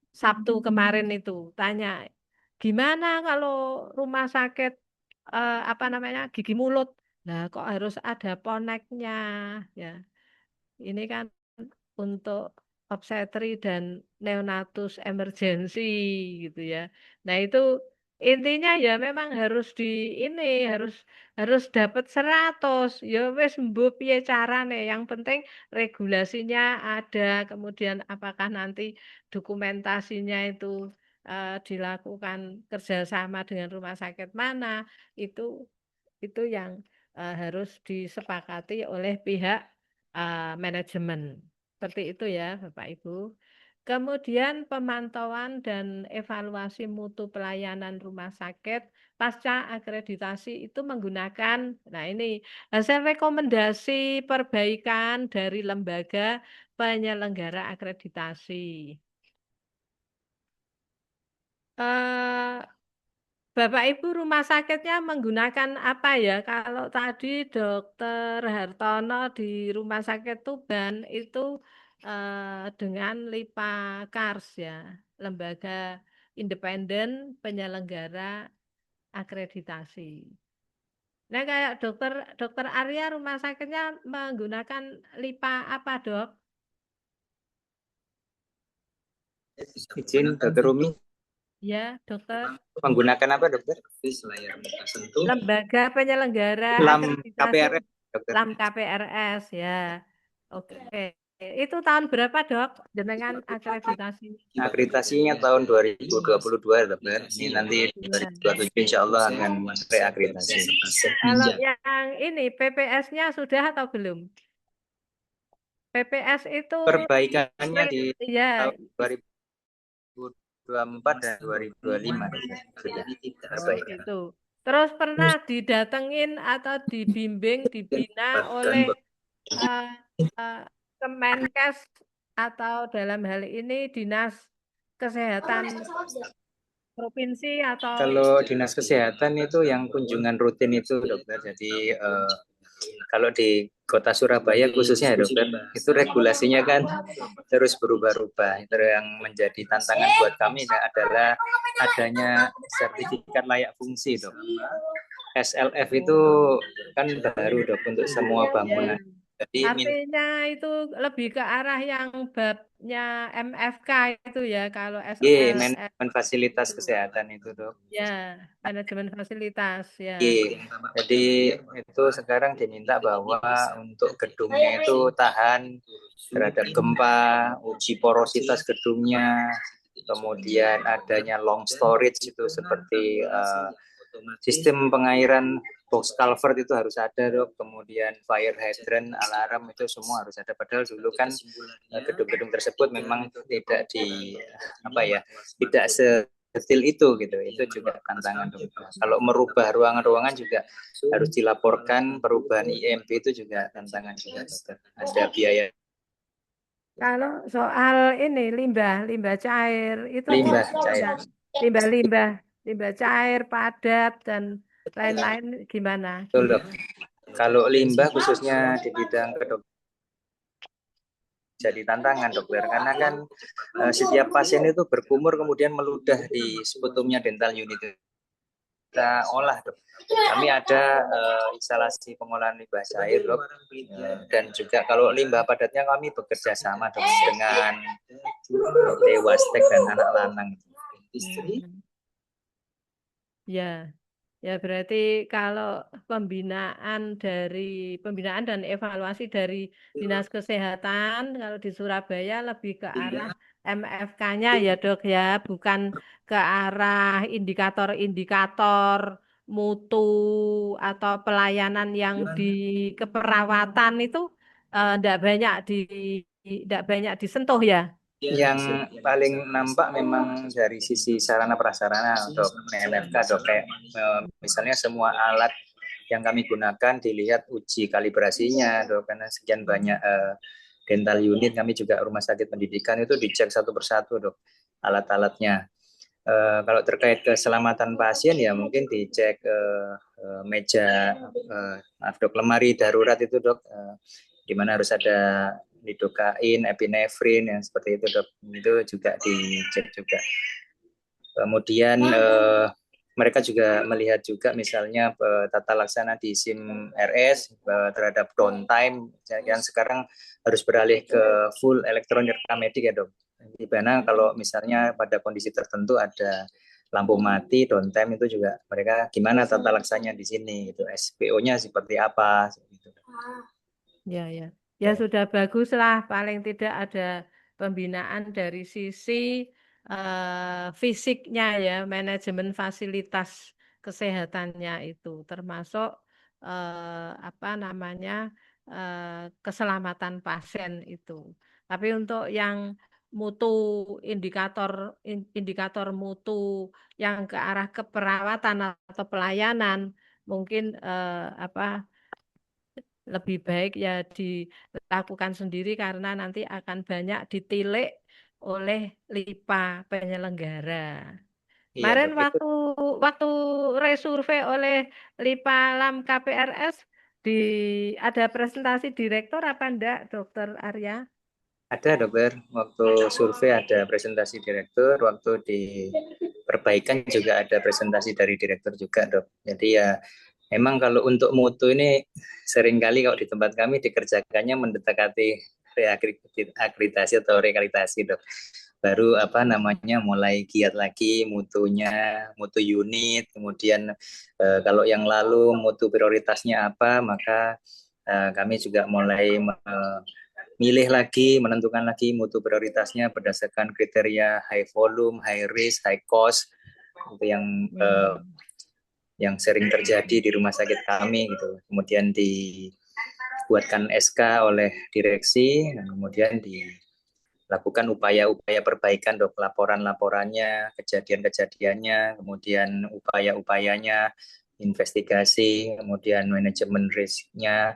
Sabtu kemarin itu tanya, gimana kalau rumah sakit apa namanya gigi mulut? Nah, kok harus ada poneknya ya? Ini kan untuk obstetri dan neonatus emergency gitu ya. Nah, itu intinya ya memang harus di ini harus dapat 100. Ya wis mbuh piye carane, yang penting regulasinya ada, kemudian apakah nanti dokumentasinya itu dilakukan kerjasama dengan rumah sakit mana, itu yang harus disepakati oleh pihak manajemen. Seperti itu ya, Bapak Ibu. Kemudian pemantauan dan evaluasi mutu pelayanan rumah sakit pasca akreditasi itu menggunakan, nah ini hasil rekomendasi perbaikan dari lembaga penyelenggara akreditasi. Bapak Ibu rumah sakitnya menggunakan apa ya? Kalau tadi Dokter Hartono di Rumah Sakit Tuban itu dengan LIPA Kars ya, lembaga independen penyelenggara akreditasi. Nah, kayak Dokter Arya rumah sakitnya menggunakan LIPA apa, Dok? Izin Dokter Rumi, Ya, Dokter. menggunakan apa Dokter? Lembaga penyelenggara LAM akreditasi KPRS Dokter. LAM KPRS ya. Oke. Itu tahun berapa, Dok? Jenengan akreditasi? Akreditasinya tahun 2022 Dokter. Ini nanti 2027 insya Allah akan reakreditasi. Kalau yang ini PPS-nya sudah atau belum? PPS itu Perbaikannya di ya, tahun 2024 dan 2025 Dokter. Sudah perbaikan. Itu. Terus pernah didatengin atau dibimbing, dibina oleh Kemenkes atau dalam hal ini Dinas Kesehatan Provinsi atau Kalau Dinas Kesehatan itu yang kunjungan rutin itu Dokter. Jadi kalau di Kota Surabaya khususnya ya Dokter, itu regulasinya kan terus berubah-ubah. Itu yang menjadi tantangan buat kami adalah adanya sertifikat layak fungsi Dok. SLF itu kan baru Dok untuk semua bangunan. Jadi artinya itu lebih ke arah yang babnya MFK itu ya, kalau SLF. manajemen fasilitas kesehatan itu Dok. Ya, manajemen fasilitas ya. Jadi itu sekarang diminta bahwa untuk gedungnya itu tahan terhadap gempa, uji porositas gedungnya, kemudian adanya long storage itu seperti sistem pengairan box culvert itu harus ada dok, kemudian fire hydrant, alarm itu semua harus ada. Padahal dulu kan gedung-gedung tersebut memang tidak tidak sedetil itu gitu. Itu juga tantangan dok. Kalau merubah ruangan-ruangan juga harus dilaporkan, perubahan IMB itu juga tantangan juga dokter. Ada biaya. Kalau soal ini limbah cair itu Limbah cair. ya, limbah cair padat dan lain-lain gimana? Betul dok. Kalau limbah khususnya di bidang kedokteran jadi tantangan dokter karena kan setiap pasien itu berkumur kemudian meludah di sputumnya dental unit kita olah dok. Kami ada instalasi pengolahan limbah cair dok, dan juga kalau limbah padatnya kami bekerja sama dok dengan Wastek dan anak lanang. Ya, ya berarti kalau pembinaan dan evaluasi dari Dinas Kesehatan kalau di Surabaya lebih ke arah MFK-nya ya dok ya, bukan ke arah indikator-indikator mutu atau pelayanan yang di keperawatan itu tidak banyak disentuh ya. Yang paling nampak memang dari sisi sarana prasarana dok, MFK dok, kayak misalnya semua alat yang kami gunakan dilihat uji kalibrasinya dok, karena sekian banyak dental unit, kami juga rumah sakit pendidikan itu dicek satu persatu dok alat-alatnya. Kalau terkait keselamatan pasien ya mungkin dicek meja dok, lemari darurat itu dok, di mana harus ada lidocain, epinefrin yang seperti itu dok, itu juga dicek juga. Kemudian mereka juga melihat juga misalnya tata laksana di SIM RS terhadap downtime yang sekarang harus beralih ke full elektronik rekamedik ya dok. Di mana kalau misalnya pada kondisi tertentu ada lampu mati, downtime itu juga mereka gimana tata laksananya di sini gitu, SPO-nya seperti apa gitu. Ya, ya. Ya sudah baguslah, paling tidak ada pembinaan dari sisi fisiknya ya, manajemen fasilitas kesehatannya itu, termasuk keselamatan pasien itu. Tapi untuk yang mutu indikator mutu yang ke arah keperawatan atau pelayanan mungkin lebih baik ya dilakukan sendiri karena nanti akan banyak ditilik oleh LIPA penyelenggara. Iya, Kemarin dok, waktu resurvei oleh LIPA Lam KPRS ada presentasi direktur apa enggak, Dokter Arya? ada dokter, waktu survei ada presentasi direktur, waktu di perbaikan juga ada presentasi dari direktur juga dok. Jadi ya memang kalau untuk mutu ini seringkali kalau di tempat kami dikerjakannya mendekati reakreditasi atau rekalitasi dok. Baru mulai giat lagi mutunya, mutu unit, kemudian kalau yang lalu mutu prioritasnya apa, maka kami juga mulai milih lagi, menentukan lagi mutu prioritasnya berdasarkan kriteria high volume, high risk, high cost, itu yang sering terjadi di rumah sakit kami gitu. Kemudian dibuatkan SK oleh direksi dan kemudian dilakukan upaya-upaya perbaikan dok, laporan-laporannya, kejadian-kejadiannya, kemudian upaya-upayanya, investigasi, kemudian manajemen risknya,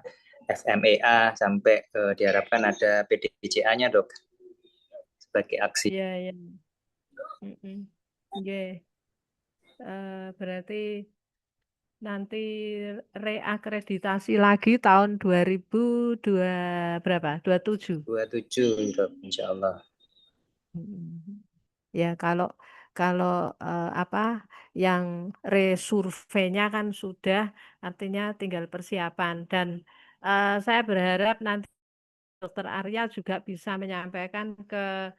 FMEA sampai diharapkan ada PDCA-nya dok sebagai aksi. Iya, iya. Berarti nanti reakreditasi lagi tahun 2002 berapa? 27. 27 dok, insya Allah. Ya kalau yang resurveinya kan sudah, artinya tinggal persiapan dan saya berharap nanti Dokter Arya juga bisa menyampaikan ke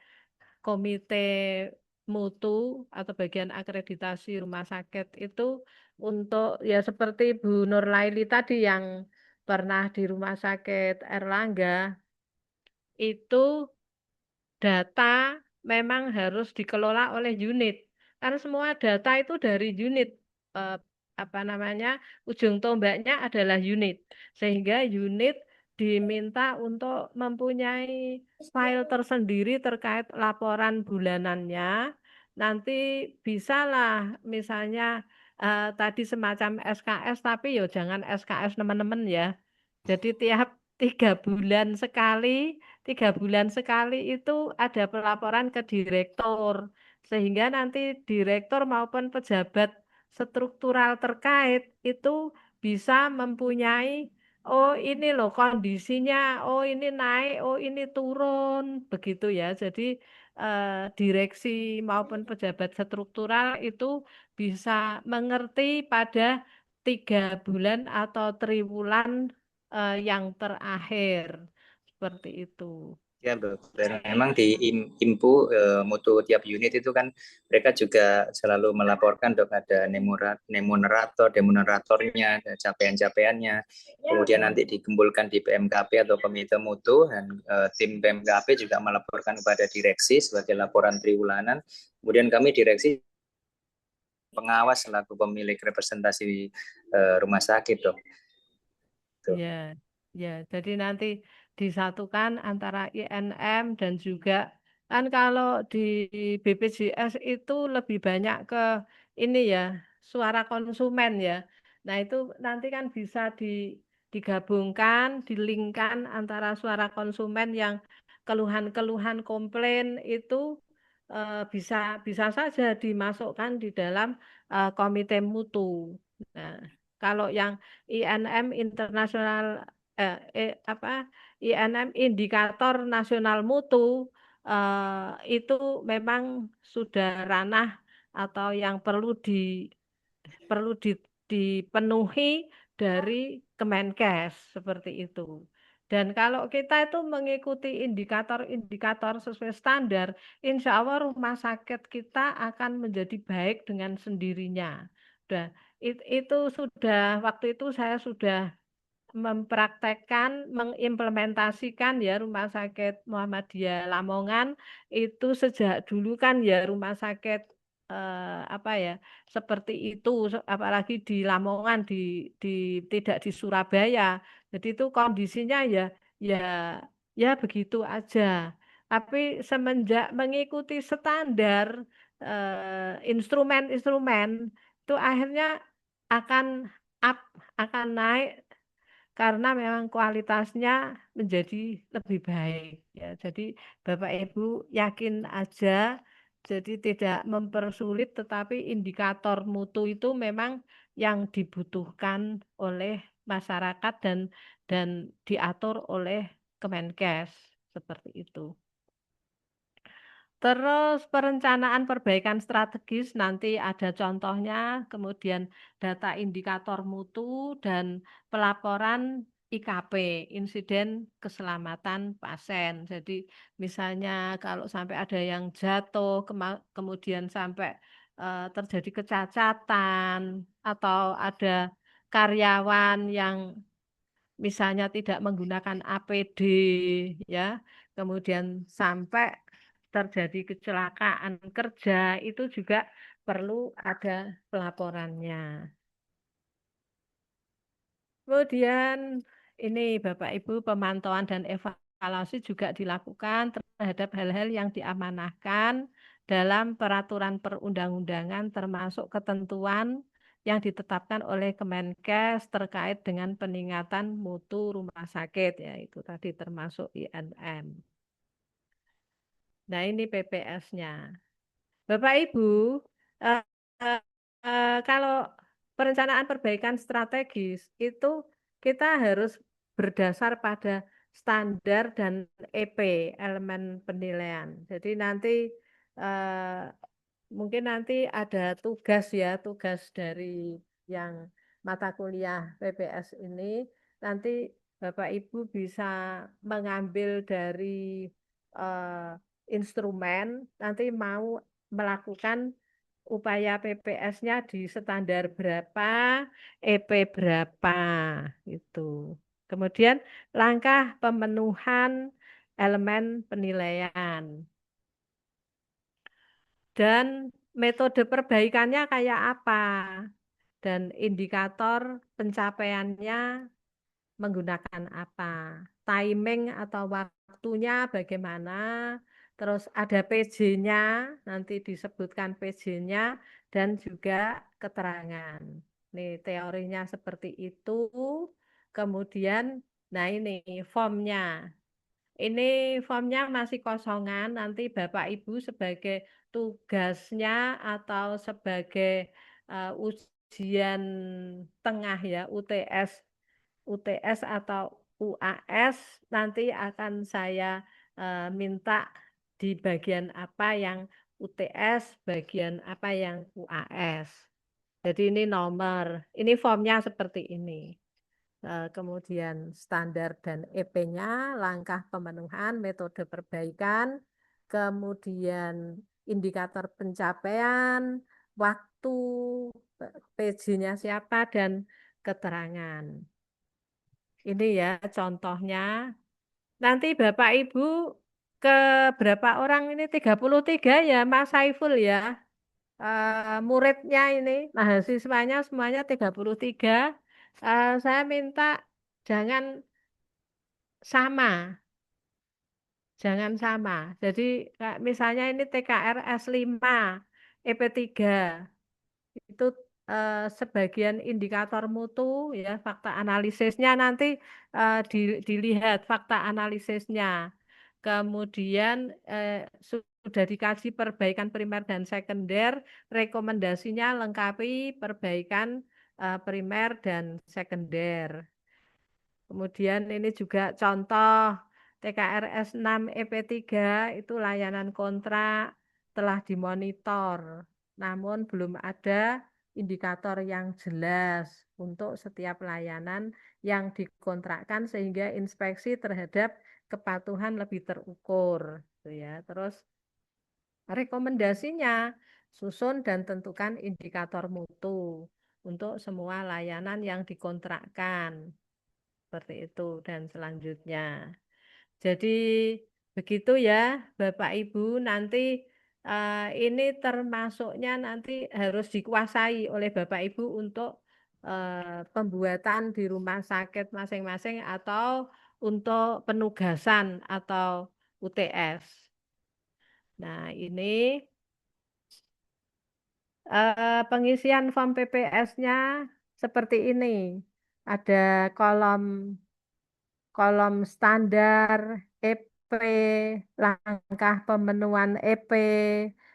komite mutu atau bagian akreditasi rumah sakit itu untuk ya seperti Bu Nurlaili tadi yang pernah di Rumah Sakit Erlangga itu data memang harus dikelola oleh unit. Karena semua data itu dari unit apa namanya, ujung tombaknya adalah unit. Sehingga unit diminta untuk mempunyai file tersendiri terkait laporan bulanannya. Nanti bisalah misalnya tadi semacam SKS, tapi yo jangan SKS teman-teman ya. Jadi tiap 3 bulan sekali, 3 bulan sekali itu ada pelaporan ke direktur. Sehingga nanti direktur maupun pejabat struktural terkait itu bisa mempunyai, oh ini loh kondisinya, oh ini naik, oh ini turun, begitu ya. Jadi direksi maupun pejabat struktural itu bisa mengerti pada 3 bulan atau triwulan yang terakhir, seperti itu. Ya, dokter. Memang di IMPU mutu tiap unit itu kan mereka juga selalu melaporkan, dok, ada demuneratornya, ada capaian-capaiannya. Kemudian nanti dikumpulkan di PMKP atau komite mutu, dan tim PMKP juga melaporkan kepada direksi sebagai laporan triwulanan. Kemudian kami direksi pengawas selaku pemilik representasi rumah sakit, dok. Ya, ya. Jadi nanti disatukan antara INM dan juga kan kalau di BPJS itu lebih banyak ke ini ya, suara konsumen ya. Nah, itu nanti kan bisa digabungkan, dilingkan antara suara konsumen yang keluhan-keluhan komplain itu bisa bisa saja dimasukkan di dalam komite mutu. Nah, kalau yang INM internasional apa INM indikator nasional mutu itu memang sudah ranah atau yang perlu dipenuhi dari Kemenkes seperti itu. Dan kalau kita itu mengikuti indikator-indikator sesuai standar, insya Allah rumah sakit kita akan menjadi baik dengan sendirinya. Udah, itu sudah waktu itu saya sudah mempraktekkan, mengimplementasikan ya rumah sakit Muhammadiyah Lamongan itu sejak dulu kan ya rumah sakit apa ya seperti itu, apalagi di Lamongan tidak di Surabaya. Jadi itu kondisinya ya ya begitu aja. Tapi semenjak mengikuti standar instrumen-instrumen itu akhirnya akan up, akan naik karena memang kualitasnya menjadi lebih baik ya. Jadi Bapak Ibu yakin aja, jadi tidak mempersulit, tetapi indikator mutu itu memang yang dibutuhkan oleh masyarakat dan diatur oleh Kemenkes seperti itu. Terus perencanaan perbaikan strategis nanti ada contohnya, kemudian data indikator mutu dan pelaporan IKP, insiden keselamatan pasien. Jadi misalnya kalau sampai ada yang jatuh, kemudian sampai terjadi kecacatan, atau ada karyawan yang misalnya tidak menggunakan APD, ya, kemudian sampai terjadi kecelakaan kerja, itu juga perlu ada pelaporannya. Kemudian ini Bapak Ibu, pemantauan dan evaluasi juga dilakukan terhadap hal-hal yang diamanahkan dalam peraturan perundang-undangan, termasuk ketentuan yang ditetapkan oleh Kemenkes terkait dengan peningkatan mutu rumah sakit, ya itu tadi termasuk INM. Nah ini PPS-nya. Bapak Ibu, eh, eh, kalau perencanaan perbaikan strategis itu kita harus berdasar pada standar dan EP, elemen penilaian. Jadi nanti mungkin nanti ada tugas ya, tugas dari yang mata kuliah PPS ini. Nanti Bapak Ibu bisa mengambil dari eh, instrumen, nanti mau melakukan upaya PPS-nya di standar berapa, EP berapa, itu. Kemudian langkah pemenuhan elemen penilaian. Dan metode perbaikannya kayak apa? dan indikator pencapaiannya menggunakan apa, timing atau waktunya bagaimana, terus ada PJ-nya, nanti disebutkan PJ-nya, dan juga keterangan. Nih, teorinya seperti itu. Kemudian, nah ini formnya. Ini formnya masih kosongan, nanti Bapak Ibu sebagai tugasnya atau sebagai ujian tengah ya, UTS atau UAS nanti akan saya minta di bagian apa yang UTS, bagian apa yang UAS. Jadi ini nomor, ini formnya seperti ini. Kemudian standar dan EP-nya, langkah pemenuhan, metode perbaikan, kemudian indikator pencapaian, waktu, PJ-nya siapa, dan keterangan. Ini ya contohnya. Nanti Bapak Ibu ke berapa orang ini? 33 ya Mas Saiful ya. Muridnya ini, mahasiswanya semuanya 33. Saya minta jangan sama. Jangan sama. Jadi misalnya ini TKRS 5, EP3. Itu sebagian indikator mutu ya, fakta analisisnya nanti dilihat fakta analisisnya. Kemudian sudah dikaji perbaikan primer dan sekunder, rekomendasinya lengkapi perbaikan primer dan sekunder. Kemudian ini juga contoh TKRS 6 EP3 itu layanan kontrak telah dimonitor, namun belum ada indikator yang jelas untuk setiap layanan yang dikontrakkan sehingga inspeksi terhadap kepatuhan lebih terukur. Gitu ya. Terus rekomendasinya susun dan tentukan indikator mutu untuk semua layanan yang dikontrakkan. Seperti itu dan selanjutnya. Jadi begitu ya Bapak Ibu, nanti ini termasuknya nanti harus dikuasai oleh Bapak Ibu untuk pembuatan di rumah sakit masing-masing atau untuk penugasan atau UTS. Nah ini pengisian form PPS-nya seperti ini. Ada kolom standar, EP, langkah pemenuhan EP,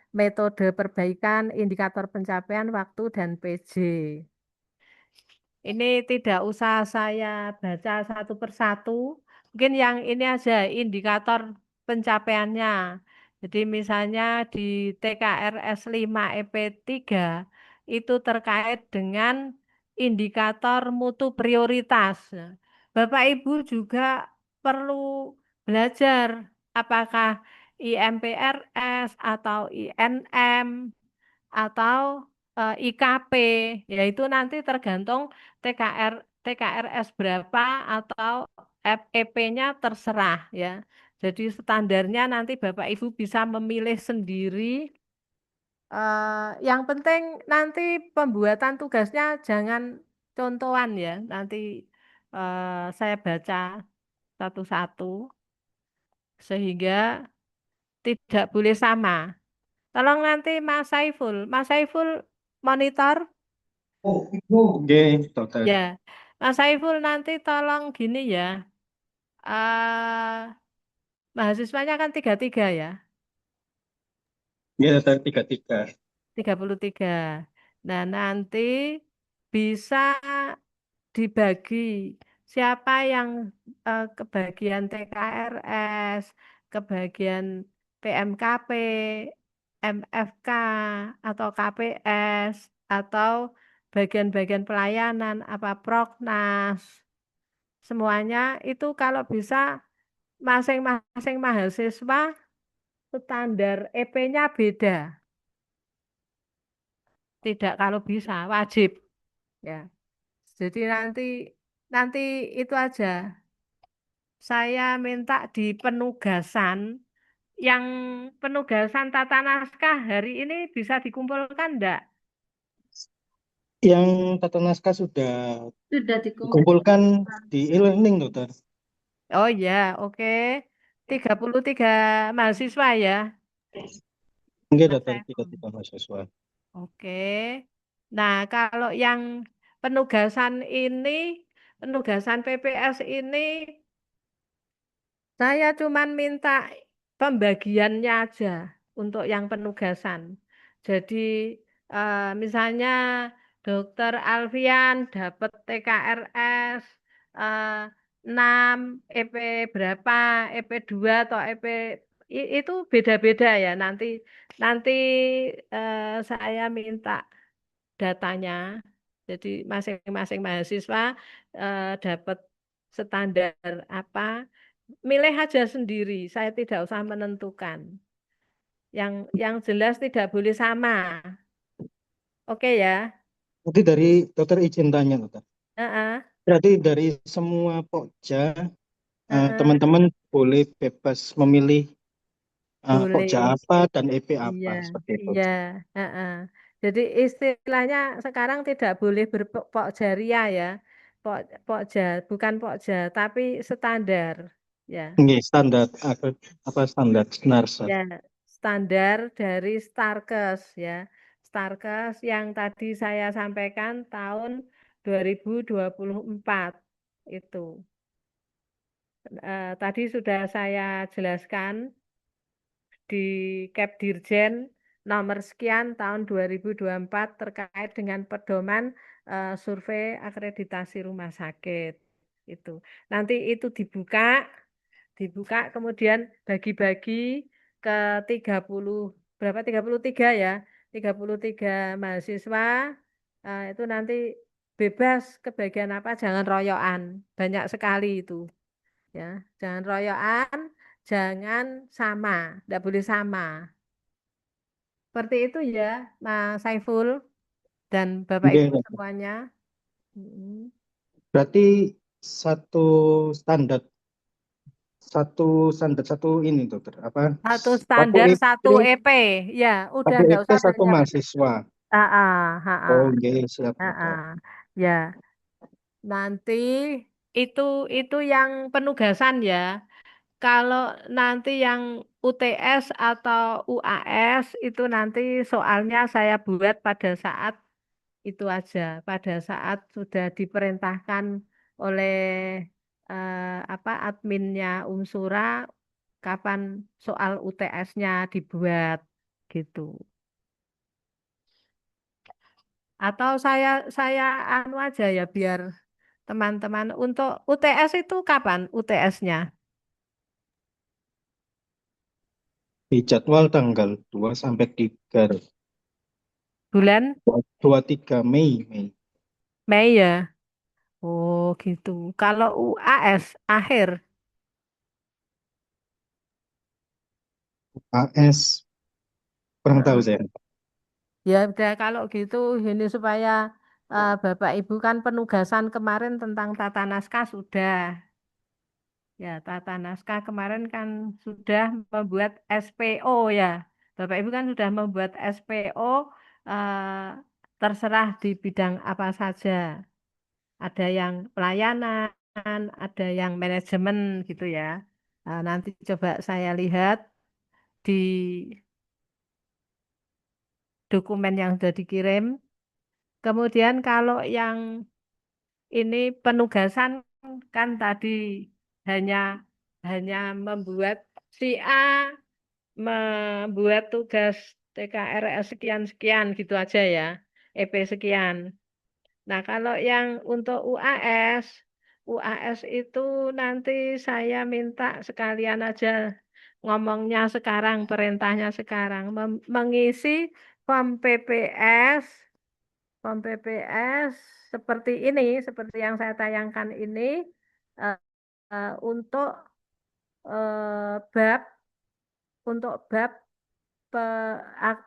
metode perbaikan, indikator pencapaian waktu, dan PJ. Ini tidak usah saya baca satu persatu. Mungkin yang ini aja indikator pencapaiannya. Jadi misalnya di TKRS 5 EP3 itu terkait dengan indikator mutu prioritas. Nah, Bapak Ibu juga perlu belajar apakah IMPRS atau INM atau IKP, yaitu nanti tergantung TKRS berapa atau EP-nya terserah ya. Jadi standarnya nanti Bapak Ibu bisa memilih sendiri. Yang penting nanti pembuatan tugasnya jangan contohan ya. Nanti saya baca satu-satu sehingga tidak boleh sama. Tolong nanti Mas Saiful monitor. Oke, dokter. Ya, Mas Saiful nanti tolong gini ya. Mahasiswanya kan 33 ya, Ya, dokter 33. 33. Nah, nanti bisa dibagi siapa yang kebagian TKRS, kebagian PMKP, MFK, atau KPS, atau bagian-bagian pelayanan, apa Proknas, semuanya itu kalau bisa masing-masing mahasiswa standar EP-nya beda. Tidak kalau bisa, wajib. Ya. Jadi nanti itu aja. Saya minta di penugasan, yang penugasan tata naskah hari ini bisa dikumpulkan enggak? Yang tata naskah sudah Sudah dikumpulkan di e-learning, dokter. Oh ya, oke. 33 mahasiswa ya, Enggak, Mas dokter, Saiful. tiga mahasiswa. Oke. Nah, kalau yang penugasan ini, penugasan PPS ini, saya cuman minta pembagiannya aja untuk yang penugasan. Jadi, misalnya Dokter Alfian dapat TKRS eh, 6, EP berapa, EP 2 atau EP itu beda-beda ya. Nanti nanti saya minta datanya. Jadi masing-masing mahasiswa dapat standar apa, milih aja sendiri. Saya tidak usah menentukan. Yang jelas tidak boleh sama. Oke ya. Nanti dari dokter izin tanya, dokter. Heeh, Berarti dari semua pokja, heeh, teman-teman boleh bebas memilih pokja boleh. apa dan EP Iya, apa, seperti itu. iya, heeh. Jadi istilahnya sekarang tidak boleh berpokjaria ya. Pok, pokja, bukan pokja, tapi standar. Ya, Oke, standar apa standar Narsa. ya, standar dari Starkes ya. Starkes yang tadi saya sampaikan tahun 2024 itu. Tadi sudah saya jelaskan di Kepdirjen nomor sekian tahun 2024 terkait dengan pedoman survei akreditasi rumah sakit itu. Nanti itu dibuka kemudian bagi-bagi ke 30 berapa 33 ya. 33 mahasiswa itu nanti bebas kebagian apa jangan royoan. Banyak sekali itu ya. Jangan royoan, jangan sama, tidak boleh sama. Seperti itu ya, Mas Saiful dan Bapak Oke, Ibu dokter. semuanya. Mm. Berarti satu standar satu ini, dokter. Apa? Satu Satu standar, EP, satu EP. Ya, udah satu enggak EP usah satu banyak. mahasiswa. Ah, ah, ah, ah, Oke, siap, ah, dokter. ah. Ya, nanti itu itu yang penugasan ya. Kalau nanti yang UTS atau UAS itu nanti soalnya saya buat pada saat itu aja, pada saat sudah diperintahkan oleh apa adminnya Unsura kapan soal UTS-nya dibuat gitu. Atau saya anu aja ya biar teman-teman untuk UTS itu kapan UTS-nya? Di jadwal tanggal 2 sampai 3, Bulan 23 Mei. Mei ya. Oh gitu. Kalau UAS akhir. AS kurang tahu Heeh. saya. Ya udah kalau gitu ini supaya Bapak Ibu kan penugasan kemarin tentang tata naskah sudah. Ya, tata naskah kemarin kan sudah membuat SPO ya. Bapak Ibu kan sudah membuat SPO terserah di bidang apa saja. Ada yang pelayanan, ada yang manajemen gitu ya. Nanti coba saya lihat di dokumen yang sudah dikirim. Kemudian kalau yang ini penugasan kan tadi hanya hanya membuat si A membuat tugas TKRS sekian-sekian gitu aja ya, EP sekian. Nah, kalau yang untuk UAS itu nanti saya minta sekalian aja ngomongnya sekarang, perintahnya sekarang, mengisi form PPS, form PPS seperti ini, seperti yang saya tayangkan ini, eh, untuk bab, untuk bab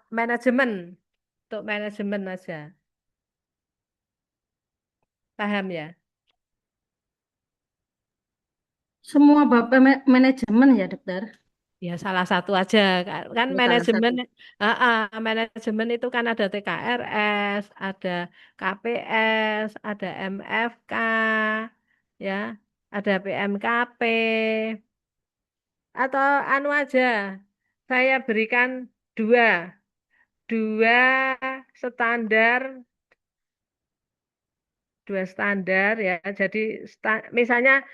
manajemen, untuk manajemen aja, paham ya? semua bab manajemen ya, dokter. Ya salah satu aja kan Ya, salah manajemen satu. manajemen itu kan ada TKRS, ada KPS, ada MFK, ya, ada PMKP atau anu aja. Saya berikan dua, dua standar, dua standar ya. Jadi misalnya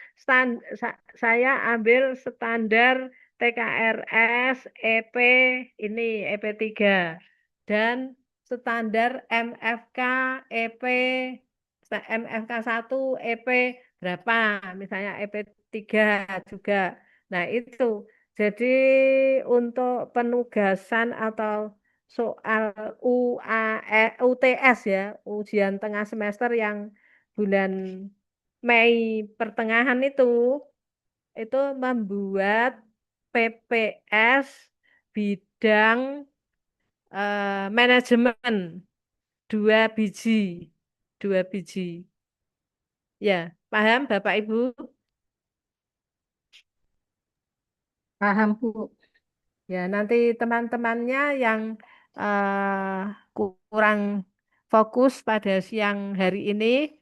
saya ambil standar TKRS EP ini EP3 dan standar MFK EP MFK 1 EP berapa misalnya EP3 juga. Nah, itu. Jadi untuk penugasan atau soal UTS ya, ujian tengah semester yang bulan Mei pertengahan itu membuat PPS bidang manajemen dua biji, dua biji. Ya, paham Bapak Ibu? Paham, Bu. Ya, nanti teman-temannya yang kurang fokus pada siang hari ini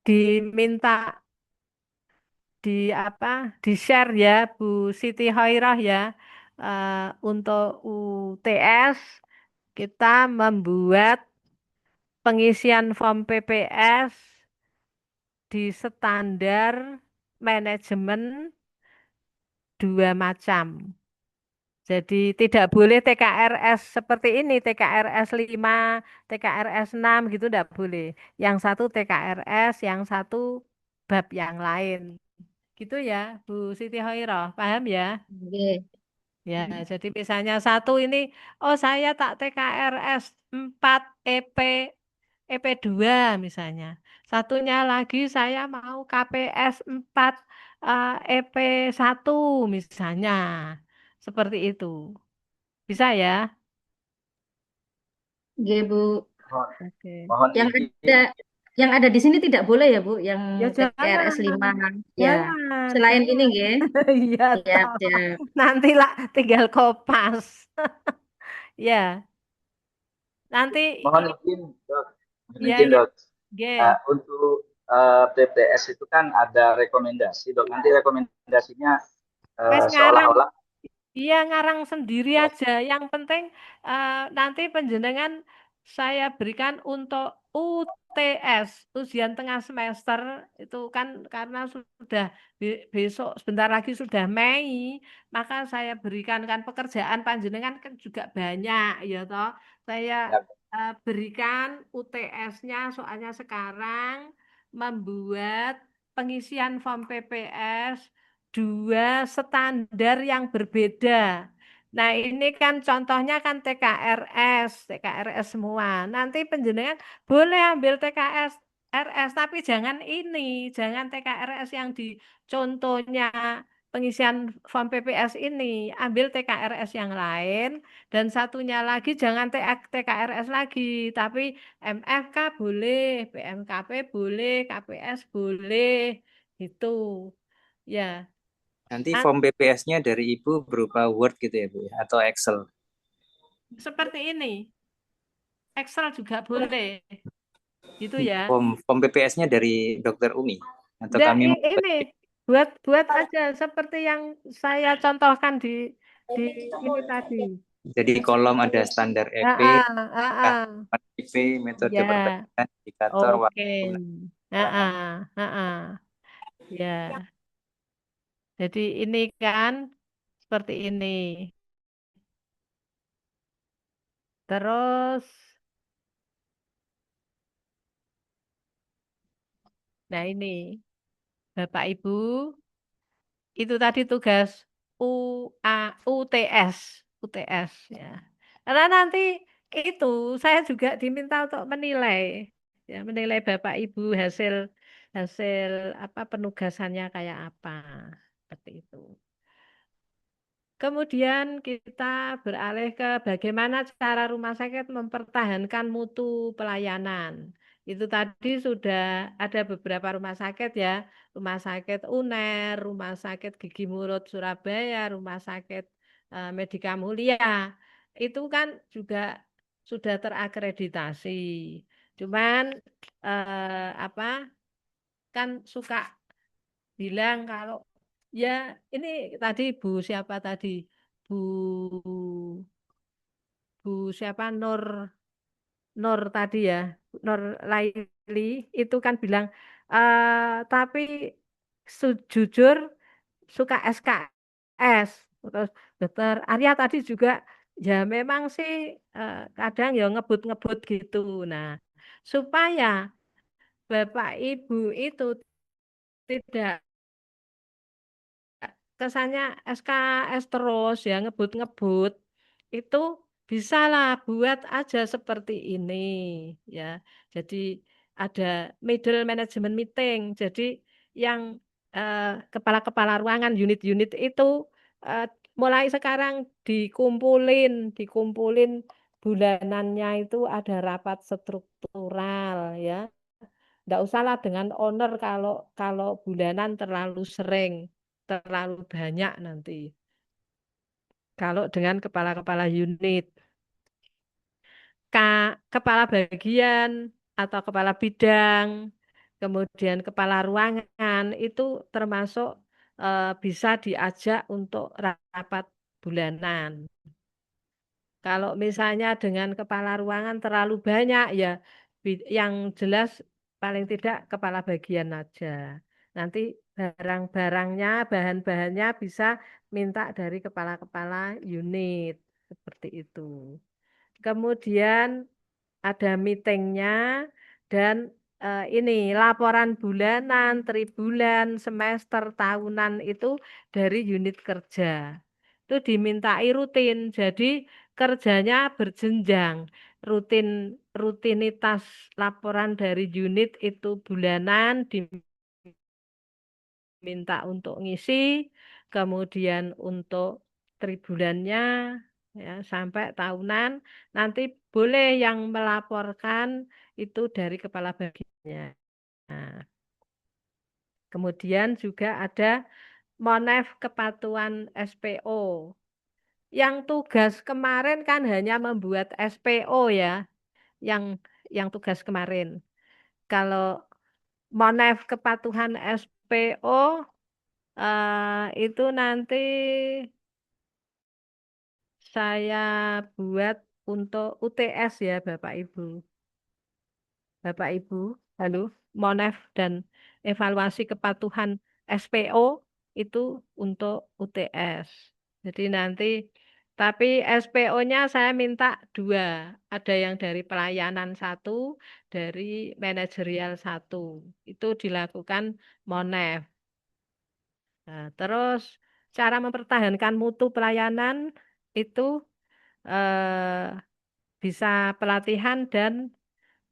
diminta di apa di share ya Bu Siti Hoirah ya. Untuk UTS kita membuat pengisian form PPS di standar manajemen dua macam. Jadi tidak boleh TKRS seperti ini, TKRS 5, TKRS 6 gitu tidak boleh. Yang satu TKRS, yang satu bab yang lain. Gitu ya, Bu Siti Hoiroh. Paham ya? Oke. Ya, jadi misalnya satu ini, oh saya tak TKRS 4 EP EP2 misalnya. Satunya lagi saya mau KPS 4 EP1 misalnya. Seperti itu. Bisa ya? Oke, Bu. Mohon, Oke. mohon Yang izin. ada yang ada di sini tidak boleh ya, Bu, yang Ya jangan, TKRS 5. Ya. jangan, Selain ini, jangan. nggih. Iya Siap, toh. siap. Nanti lah tinggal kopas. Ya, nanti Mohon izin, Dok. Mohon ya izin, ya, Dok. G. Untuk PPS itu kan ada rekomendasi, Dok. Nanti rekomendasinya Wes ngarang. seolah-olah Iya ngarang sendiri aja. Yang penting nanti penjenengan saya berikan untuk UTS, ujian tengah semester itu kan karena sudah besok sebentar lagi sudah Mei, maka saya berikan kan pekerjaan panjenengan kan juga banyak ya toh. Saya ya, berikan UTS-nya soalnya sekarang membuat pengisian form PPS dua standar yang berbeda. Nah, ini kan contohnya kan TKRS semua. Nanti penjenengan boleh ambil TKRS, tapi jangan ini, jangan TKRS yang di contohnya pengisian form PPS ini. Ambil TKRS yang lain, dan satunya lagi jangan TKRS lagi, tapi MFK boleh, PMKP boleh, KPS boleh, gitu. Ya, Nanti An- form PPS-nya dari Ibu berupa Word gitu ya, Bu, ya? Atau Excel. seperti ini. Excel juga boleh. Gitu ya. Form PPS-nya dari Dokter Umi atau Nggak, kami ini buat buat aja seperti yang saya contohkan di ini tadi. jadi kolom ada standar EP, Ah, ah, ah. IP, metode Ya, perbandingan, indikator, oke. waktu, Ah, keterangan. ah, ah, ah. Ya, jadi ini kan seperti ini. Terus, nah ini Bapak Ibu. Itu tadi tugas UTS, UTS ya. Karena nanti itu saya juga diminta untuk menilai, ya menilai Bapak Ibu hasil hasil apa penugasannya kayak apa, seperti itu. Kemudian kita beralih ke bagaimana cara rumah sakit mempertahankan mutu pelayanan. Itu tadi sudah ada beberapa rumah sakit ya, Rumah Sakit UNER, Rumah Sakit Gigi Murud Surabaya, Rumah Sakit Medika Mulia. Itu kan juga sudah terakreditasi. Cuman apa kan suka bilang kalau ya ini tadi Bu siapa tadi? Bu Bu siapa Nur tadi ya, Nur Laili itu kan bilang tapi jujur suka SKS. Terus Dokter Arya tadi juga ya memang sih kadang ya ngebut-ngebut gitu. Nah, supaya Bapak Ibu itu tidak kesannya SKS terus ya ngebut-ngebut itu bisalah buat aja seperti ini ya. Jadi ada middle management meeting. Jadi yang eh, kepala-kepala ruangan unit-unit itu eh, mulai sekarang dikumpulin bulanannya itu ada rapat struktural ya. Nggak usahlah dengan owner kalau kalau bulanan terlalu sering, terlalu banyak nanti. Kalau dengan kepala-kepala unit, kepala bagian atau kepala bidang, kemudian kepala ruangan itu termasuk bisa diajak untuk rapat bulanan. Kalau misalnya dengan kepala ruangan terlalu banyak ya yang jelas paling tidak kepala bagian aja. Nanti barang-barangnya, bahan-bahannya bisa minta dari kepala-kepala unit seperti itu. Kemudian ada meetingnya dan ini laporan bulanan, tribulan, semester, tahunan itu dari unit kerja. Itu dimintai rutin. Jadi kerjanya berjenjang. Rutinitas laporan dari unit itu bulanan diminta untuk ngisi, kemudian untuk tribulannya ya sampai tahunan nanti boleh yang melaporkan itu dari kepala bagiannya. Nah, kemudian juga ada Monef Kepatuhan SPO. Yang tugas kemarin kan hanya membuat SPO ya, yang tugas kemarin. Kalau Monef Kepatuhan SPO itu nanti saya buat untuk UTS ya Bapak Ibu. Bapak Ibu, halo, Monef dan evaluasi kepatuhan SPO itu untuk UTS. Jadi nanti, tapi SPO-nya saya minta 2. Ada yang dari pelayanan 1, dari manajerial 1. Itu dilakukan Monef. Nah, terus cara mempertahankan mutu pelayanan itu eh, bisa pelatihan dan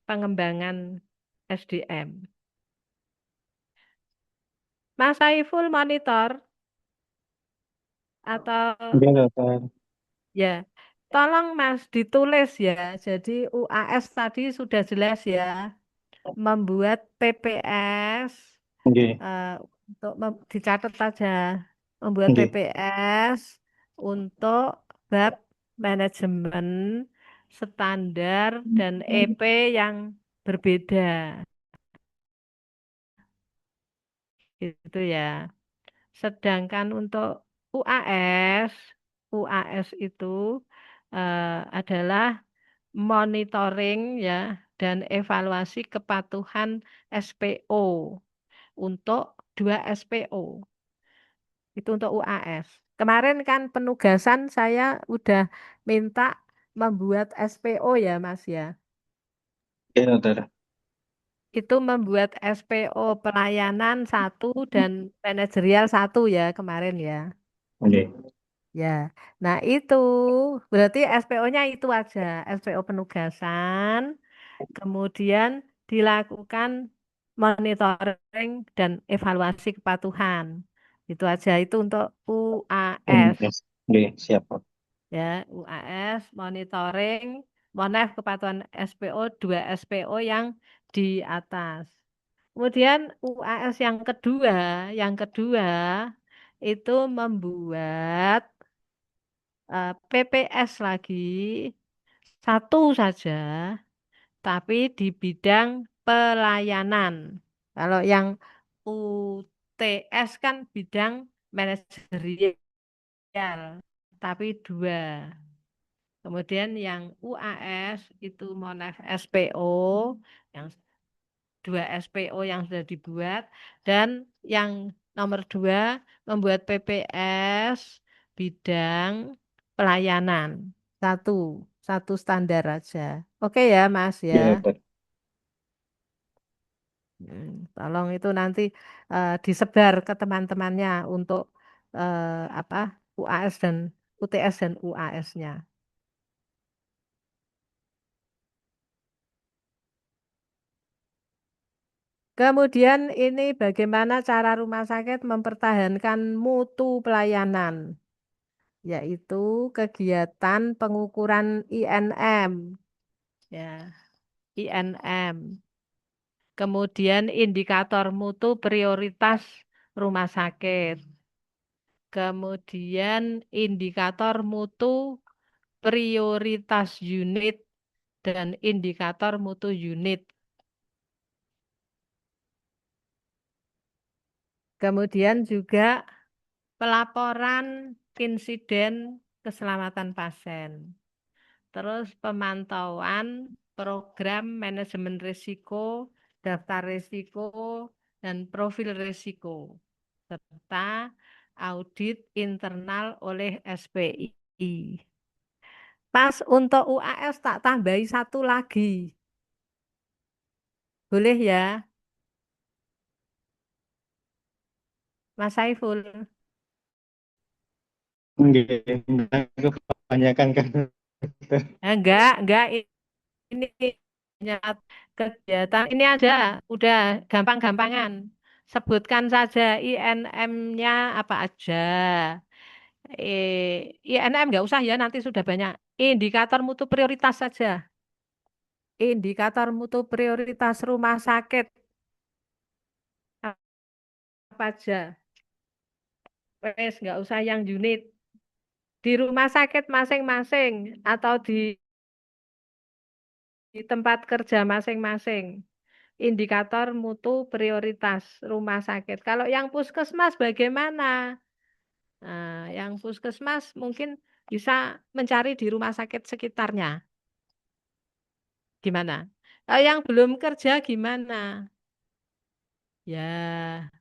pengembangan SDM. Mas Saiful monitor atau Iya, dokter. ya, tolong Mas ditulis ya. Jadi UAS tadi sudah jelas ya, membuat PPS Oke, eh, untuk dicatat saja, membuat oke. PPS untuk bab manajemen standar dan EP yang berbeda, gitu ya. Sedangkan untuk UAS, UAS itu adalah monitoring ya dan evaluasi kepatuhan SPO untuk 2 SPO. Itu untuk UAS. Kemarin kan penugasan saya udah minta membuat SPO ya Mas ya. Iya, dokter. Itu membuat SPO pelayanan 1 dan manajerial 1 ya kemarin ya. Oke. Ya, nah itu berarti SPO-nya itu aja, SPO penugasan, kemudian dilakukan monitoring dan evaluasi kepatuhan. Itu aja, itu untuk UAS. Yes. Oke, siap, Pak. Ya, UAS, monitoring, Monef kepatuhan SPO 2 SPO yang di atas. Kemudian UAS yang kedua itu membuat PPS lagi satu saja, tapi di bidang pelayanan. Kalau yang UTS kan bidang manajerial, tapi dua. Kemudian yang UAS itu Monef SPO, yang dua SPO yang sudah dibuat, dan yang nomor dua membuat PPS bidang pelayanan. Satu, satu standar aja. Oke ya, Mas ya. Ya, Dokter. Tolong itu nanti disebar ke teman-temannya untuk apa UAS dan UTS dan UAS-nya. Kemudian ini bagaimana cara rumah sakit mempertahankan mutu pelayanan, yaitu kegiatan pengukuran INM, ya, INM. Kemudian indikator mutu prioritas rumah sakit. Kemudian indikator mutu prioritas unit dan indikator mutu unit. Kemudian juga pelaporan insiden keselamatan pasien. Terus pemantauan program manajemen risiko, daftar risiko, dan profil risiko. Serta audit internal oleh SPI. Pas untuk UAS tak tambahi satu lagi. Boleh ya, Mas Saiful? Enggak, kebanyakan kan. Enggak. Ini hanya kegiatan. Ini ada, udah gampang-gampangan. Sebutkan saja INM-nya apa aja. INM nggak usah ya, nanti sudah banyak. Indikator mutu prioritas saja. Indikator mutu prioritas rumah sakit apa aja. Wes nggak usah yang unit. Di rumah sakit masing-masing atau di tempat kerja masing-masing. Indikator mutu prioritas rumah sakit. Kalau yang puskesmas bagaimana? Nah, yang puskesmas mungkin bisa mencari di rumah sakit sekitarnya. Gimana? Kalau yang belum kerja gimana? Ya,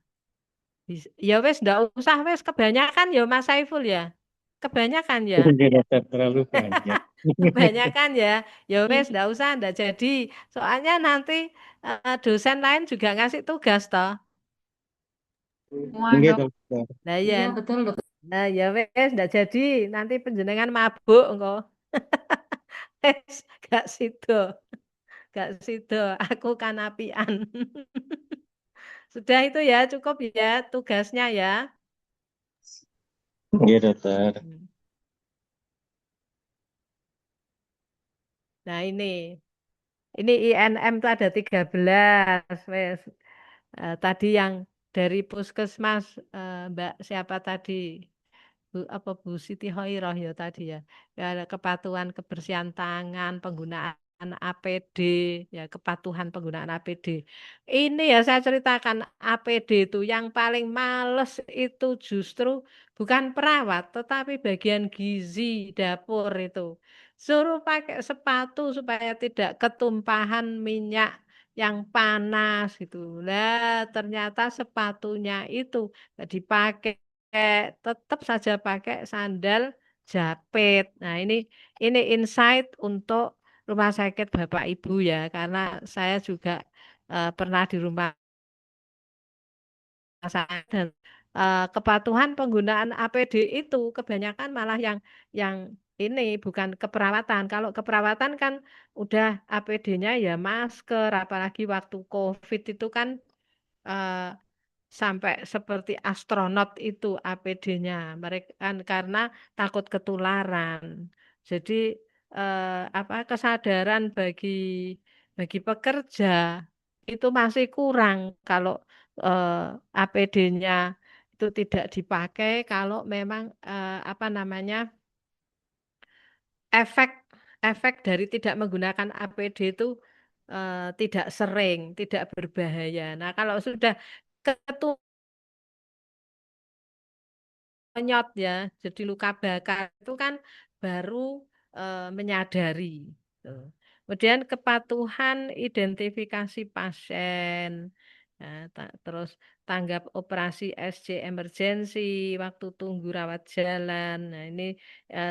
ya wes ndak usah wes kebanyakan ya Mas Saiful ya. Kebanyakan ya. Enggak, Dokter, terlalu banyak. Kebanyakan ya. Ya wes ndak usah ndak jadi. Soalnya nanti dosen lain juga ngasih tugas toh. Enggak, Dokter. Nah ya. Nah ya wes ndak jadi. Nanti penjenengan mabuk engko. Wes gak sido. Gak sido. Aku kan apian. Sudah itu ya cukup ya tugasnya ya. Enggak, Dokter. Nah ini INM itu ada 13. Wes. Tadi yang dari puskesmas Mbak siapa tadi? Bu Siti Hoiroh ya tadi ya. Ya ada kepatuhan kebersihan tangan, penggunaan APD, ya kepatuhan penggunaan APD. Ini ya saya ceritakan APD itu yang paling males itu justru bukan perawat, tetapi bagian gizi dapur itu. Suruh pakai sepatu supaya tidak ketumpahan minyak yang panas gitu. Nah, ternyata sepatunya itu nggak dipakai, tetap saja pakai sandal japit. Nah, ini insight untuk rumah sakit Bapak Ibu ya, karena saya juga pernah di rumah sakit dan kepatuhan penggunaan APD itu kebanyakan malah yang ini bukan keperawatan. Kalau keperawatan kan udah APD-nya ya masker, apalagi waktu COVID itu kan eh, sampai seperti astronot itu APD-nya. Mereka kan karena takut ketularan. Jadi apa kesadaran bagi pekerja itu masih kurang kalau APD-nya itu tidak dipakai kalau memang apa namanya efek efek dari tidak menggunakan APD itu tidak sering, tidak berbahaya. Nah, kalau sudah ketunyot ya, jadi luka bakar itu kan baru menyadari. Tuh. Kemudian kepatuhan identifikasi pasien, nah, terus tanggap operasi SC emergency, waktu tunggu rawat jalan. Nah, ini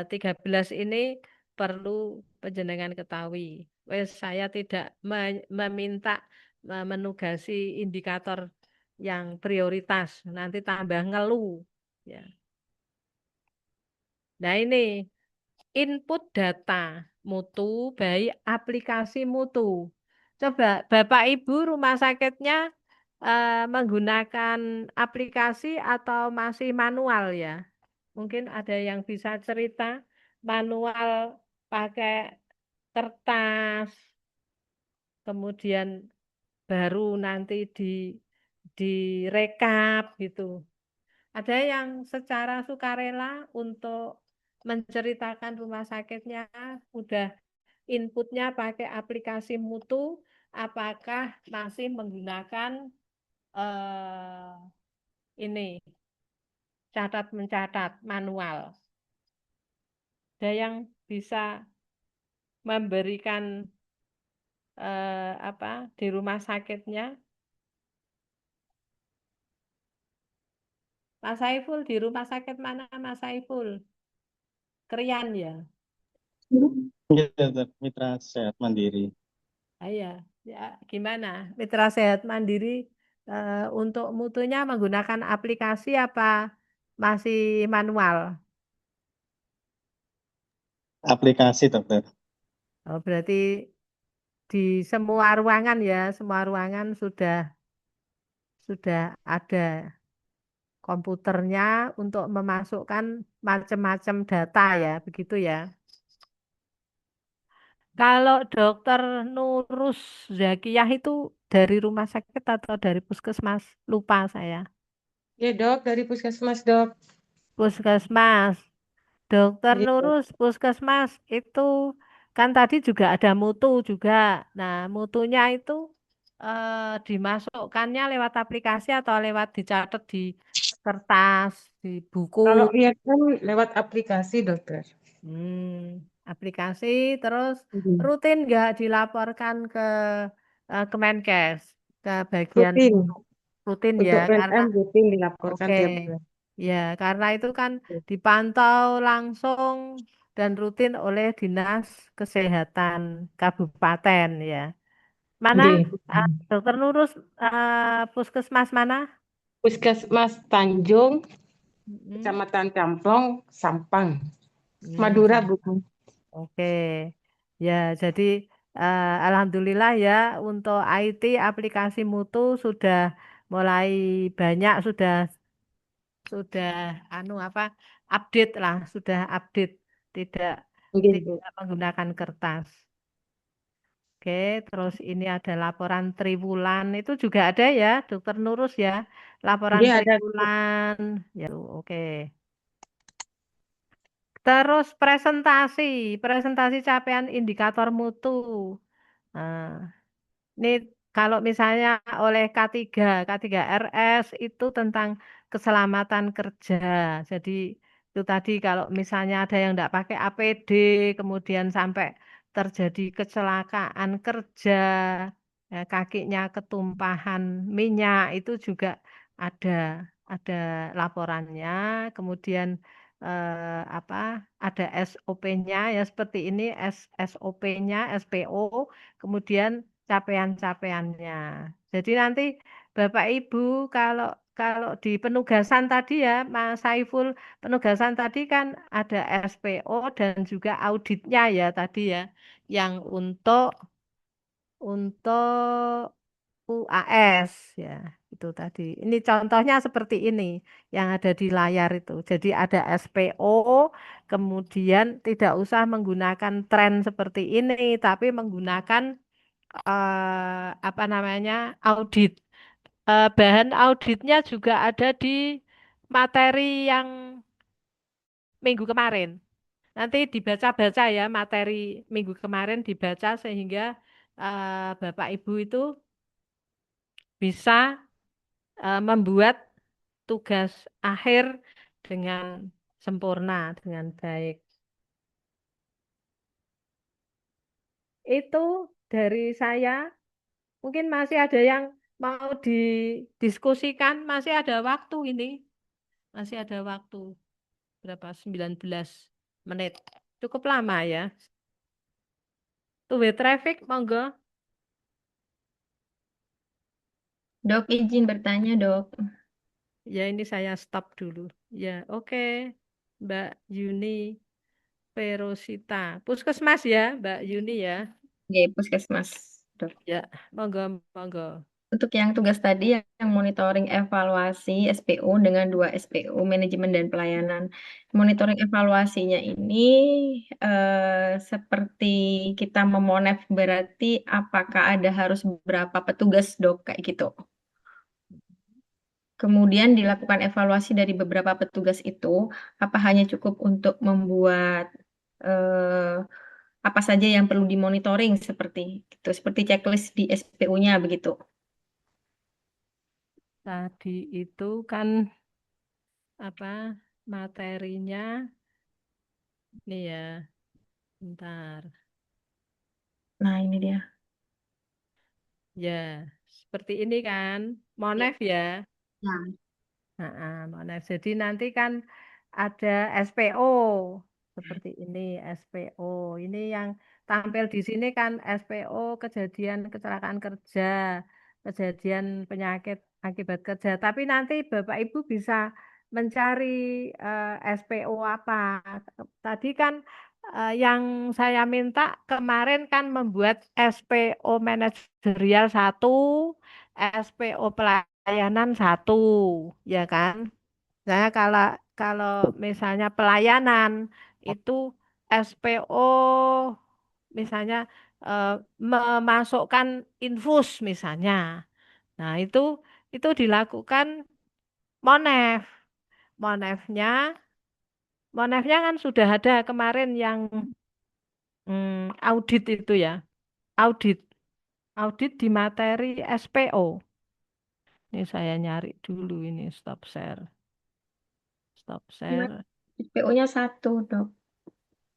13 ini perlu penjenengan ketahui. Wes saya tidak meminta menugasi indikator yang prioritas, nanti tambah ngeluh. Ya. Nah ini input data mutu baik aplikasi mutu. Coba Bapak Ibu rumah sakitnya menggunakan aplikasi atau masih manual ya? Mungkin ada yang bisa cerita manual pakai kertas, kemudian baru nanti direkap gitu. Ada yang secara sukarela untuk menceritakan rumah sakitnya udah inputnya pakai aplikasi mutu, apakah masih menggunakan ini catat mencatat manual? Ada yang bisa memberikan apa di rumah sakitnya? Mas Saiful di rumah sakit mana Mas Saiful? Krian ya? Iya, Dok. Mitra Sehat Mandiri. Ya, ya, gimana? Mitra Sehat Mandiri untuk mutunya menggunakan aplikasi apa masih manual? Aplikasi, Dokter. Oh, berarti di semua ruangan ya, semua ruangan sudah ada komputernya untuk memasukkan macam-macam data ya, begitu ya. Kalau dokter Nurus Zakiyah itu dari rumah sakit atau dari puskesmas? Lupa saya. Ya dok, dari puskesmas dok. Puskesmas. Dokter Iya, Dok. Nurus, puskesmas itu kan tadi juga ada mutu juga. Nah, mutunya itu dimasukkannya lewat aplikasi atau lewat dicatat di kertas, di buku. Kalau lihat kan lewat aplikasi dokter. Aplikasi terus Mhm. rutin nggak dilaporkan ke Kemenkes, ke bagian Rutin. rutin ya, Untuk karena PNM rutin dilaporkan oke. tiap bulan. Ya, karena itu kan dipantau langsung dan rutin oleh Dinas Kesehatan Kabupaten ya. Mana Nggih. Dokter Nurus puskesmas mana? Puskesmas Tanjung, Mm, Kecamatan Camplong, Sampang, Madura Sampang. bukan? Oke. Ya, jadi alhamdulillah ya untuk IT aplikasi mutu sudah mulai banyak sudah anu apa update lah, sudah update tidak Nggih, Bu. tidak menggunakan kertas. Oke, terus ini ada laporan triwulan itu juga ada ya, Dokter Nurus ya, laporan Nggih ada. triwulan. Ya, oke. Terus presentasi capaian indikator mutu. Nah, ini kalau misalnya oleh K3 RS itu tentang keselamatan kerja. Jadi itu tadi kalau misalnya ada yang tidak pakai APD, kemudian sampai terjadi kecelakaan kerja, kakinya ketumpahan minyak, itu juga ada ada laporannya. Kemudian apa? Ada SOP-nya ya seperti ini, SOP-nya, SPO, kemudian capaian-capaiannya. Jadi nanti Bapak Ibu kalau kalau di penugasan tadi ya Mas Saiful, penugasan tadi kan ada SPO dan juga auditnya ya tadi ya yang untuk UAS ya, itu tadi. Ini contohnya seperti ini yang ada di layar itu. Jadi ada SPO, kemudian tidak usah menggunakan tren seperti ini, tapi menggunakan apa namanya audit. Bahan auditnya juga ada di materi yang minggu kemarin. Nanti dibaca-baca ya materi minggu kemarin dibaca sehingga Bapak Ibu itu bisa membuat tugas akhir dengan sempurna, dengan baik. Itu dari saya. Mungkin masih ada yang mau didiskusikan, masih ada waktu ini. Masih ada waktu. Berapa? 19 menit. Cukup lama ya. Two-way traffic, monggo. Dok, izin bertanya, Dok. Ya, ini saya stop dulu. Ya, oke. Mbak Yuni Perosita. Puskesmas ya, Mbak Yuni ya. Oke, Puskesmas, Dok. Ya, monggo, monggo. Untuk yang tugas tadi yang monitoring evaluasi SPO dengan 2 SPO, manajemen dan pelayanan. Monitoring evaluasinya ini seperti kita memonef berarti apakah ada harus berapa petugas, Dok, kayak gitu. Kemudian dilakukan evaluasi dari beberapa petugas itu, apa hanya cukup untuk membuat apa saja yang perlu dimonitoring seperti itu, seperti checklist di SPO-nya begitu. Tadi itu kan apa materinya nih ya. Bentar. Nah, ini dia. Ya, seperti ini kan. Monef ya. Nah, Monef. Jadi nanti kan ada SPO seperti ini SPO. Ini yang tampil di sini kan SPO kejadian kecelakaan kerja, kejadian penyakit akibat kerja. Tapi nanti Bapak Ibu bisa mencari SPO apa. Tadi kan yang saya minta kemarin kan membuat SPO manajerial 1, SPO pelayanan 1, ya kan? Saya kalau kalau misalnya pelayanan itu SPO misalnya eh, memasukkan infus misalnya. Nah, itu dilakukan Monef. Monefnya Monefnya kan sudah ada kemarin yang audit itu ya. Audit. Audit di materi SPO. Ini saya nyari dulu ini stop share. Stop share. SPO-nya 1, Dok.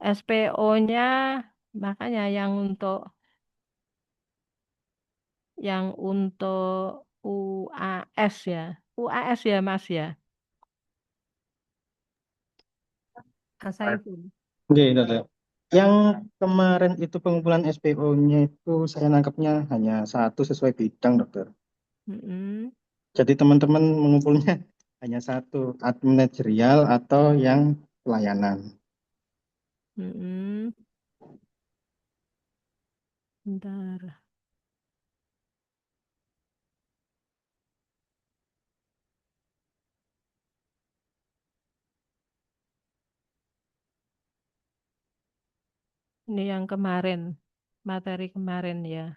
SPO-nya makanya yang untuk UAS ya. UAS ya Mas ya. Asaiful. Oke, Dok. Yang kemarin itu pengumpulan SPO-nya itu saya nangkapnya hanya satu sesuai bidang, Dokter. Mm-mm. Jadi teman-teman mengumpulnya hanya satu, manajerial atau yang pelayanan. Mm-mm. Bentar. Ini yang kemarin, materi kemarin ya.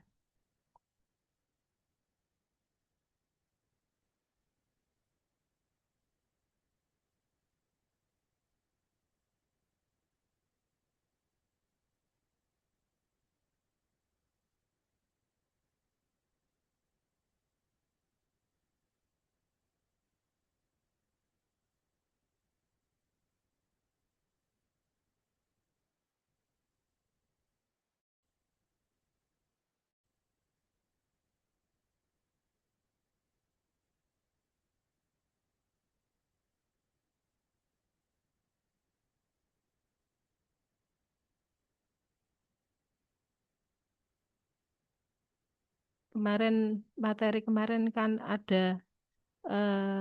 Kemarin materi kemarin kan ada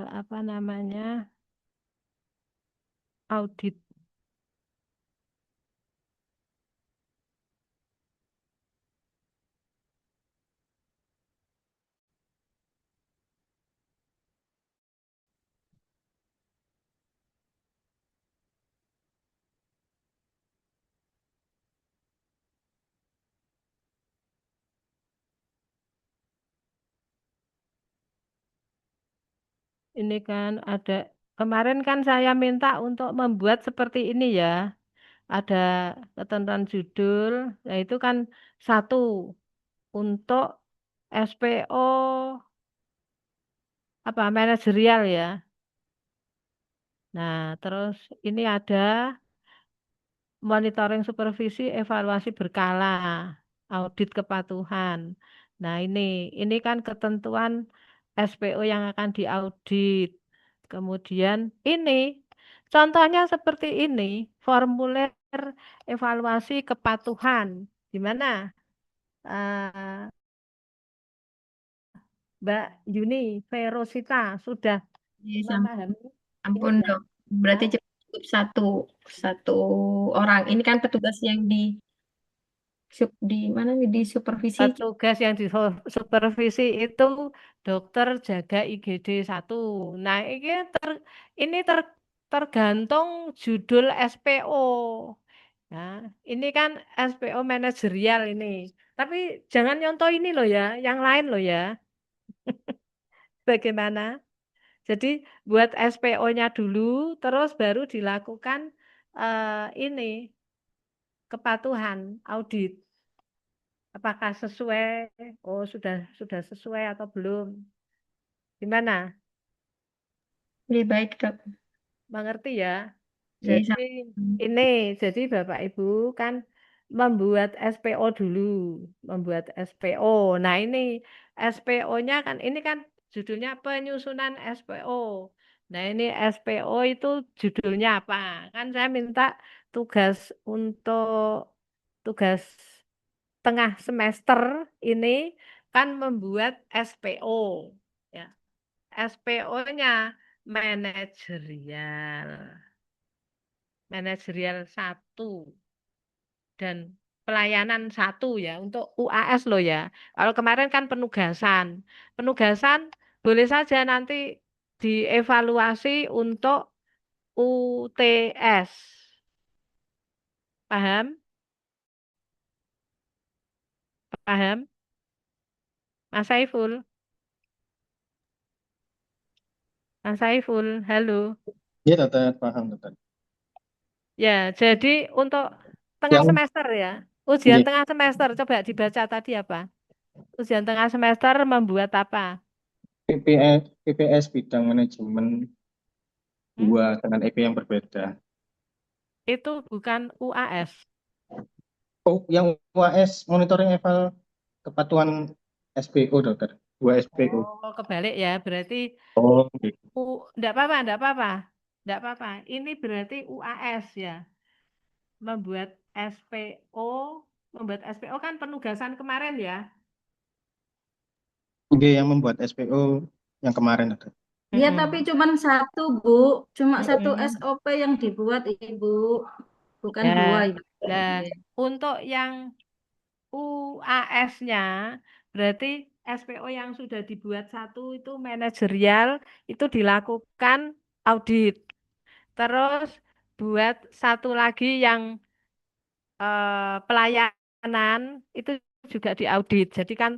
apa namanya audit. ini kan ada, kemarin kan saya minta untuk membuat seperti ini ya. Ada ketentuan judul, yaitu kan satu untuk SPO apa manajerial ya. Nah, terus ini ada monitoring supervisi evaluasi berkala, audit kepatuhan. Nah, ini kan ketentuan SPO yang akan diaudit. Kemudian ini contohnya seperti ini, formulir evaluasi kepatuhan. Gimana? eh, Mbak Yuni, Verosita sudah Yes, memahami ini ampun enggak? dok. Berarti Hah? cukup satu orang. Ini kan petugas yang di mana nih di supervisi. Petugas yang disupervisi itu dokter jaga IGD 1. Nah, ini tergantung judul SPO. Nah, ini kan SPO manajerial ini. Tapi jangan nyontoh ini loh ya, yang lain loh ya. Bagaimana? Jadi buat SPO-nya dulu, terus baru dilakukan ini kepatuhan audit. Apakah sesuai? Oh, sudah sesuai atau belum? Gimana? Lebih baik dok. Mengerti ya? Yes, Jadi ini, jadi Bapak Ibu kan membuat SPO dulu, membuat SPO. Nah ini SPO-nya kan, ini kan judulnya penyusunan SPO. Nah ini SPO itu judulnya apa? Kan saya minta tugas untuk tugas tengah semester ini kan membuat SPO. Ya, SPO-nya manajerial. Manajerial 1 dan pelayanan 1 ya untuk UAS loh ya. Kalau kemarin kan penugasan. Penugasan boleh saja nanti dievaluasi untuk UTS. Paham? Paham? Mas Saiful? Mas Saiful, halo. Iya, dokter, paham, dokter. Ya, jadi untuk tengah Yang semester ya. Ujian Iya, tengah semester coba dibaca tadi apa? Ujian tengah semester membuat apa? PPS bidang manajemen Hmm? 2 dengan EP yang berbeda. Itu bukan UAS. Oh, yang UAS monitoring eval kepatuhan SPO, dokter. 2 SPO. Oh, kebalik ya. Berarti Oh, gitu. enggak apa-apa, enggak apa-apa. Enggak apa-apa. Ini berarti UAS ya. Membuat SPO, membuat SPO kan penugasan kemarin ya. Dia yang membuat SPO yang kemarin, dokter. Iya, tapi cuma satu, Bu. Cuma satu Mm-mm. SOP yang dibuat, Ibu. Bukan Ya, dua, Ibu. nah, Iya. untuk yang UAS-nya berarti SPO yang sudah dibuat 1 itu manajerial itu dilakukan audit. Terus buat 1 lagi yang pelayanan itu juga diaudit. Jadi kan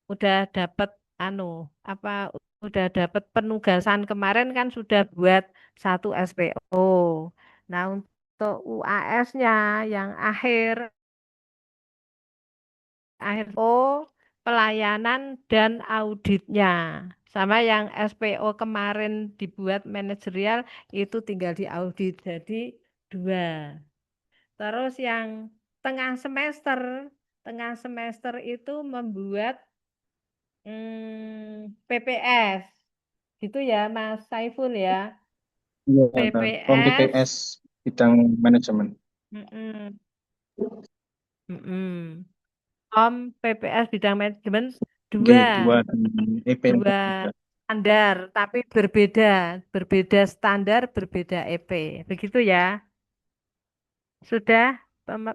udah dapat anu apa udah dapat penugasan kemarin kan sudah buat 1 SPO. Nah, untuk UAS-nya yang akhir pelayanan dan auditnya. Sama yang SPO kemarin dibuat manajerial itu tinggal diaudit. Jadi 2. Terus yang tengah semester, tengah semester itu membuat PPS. Gitu ya, Mas Saiful ya. Iya, dokter. Form PPS. PPS bidang manajemen. mm-mm, mm-mm. PPS bidang manajemen Oke, 2. 2 dengan EP yang 2 berbeda. standar, tapi berbeda standar, berbeda EP. Begitu ya. Sudah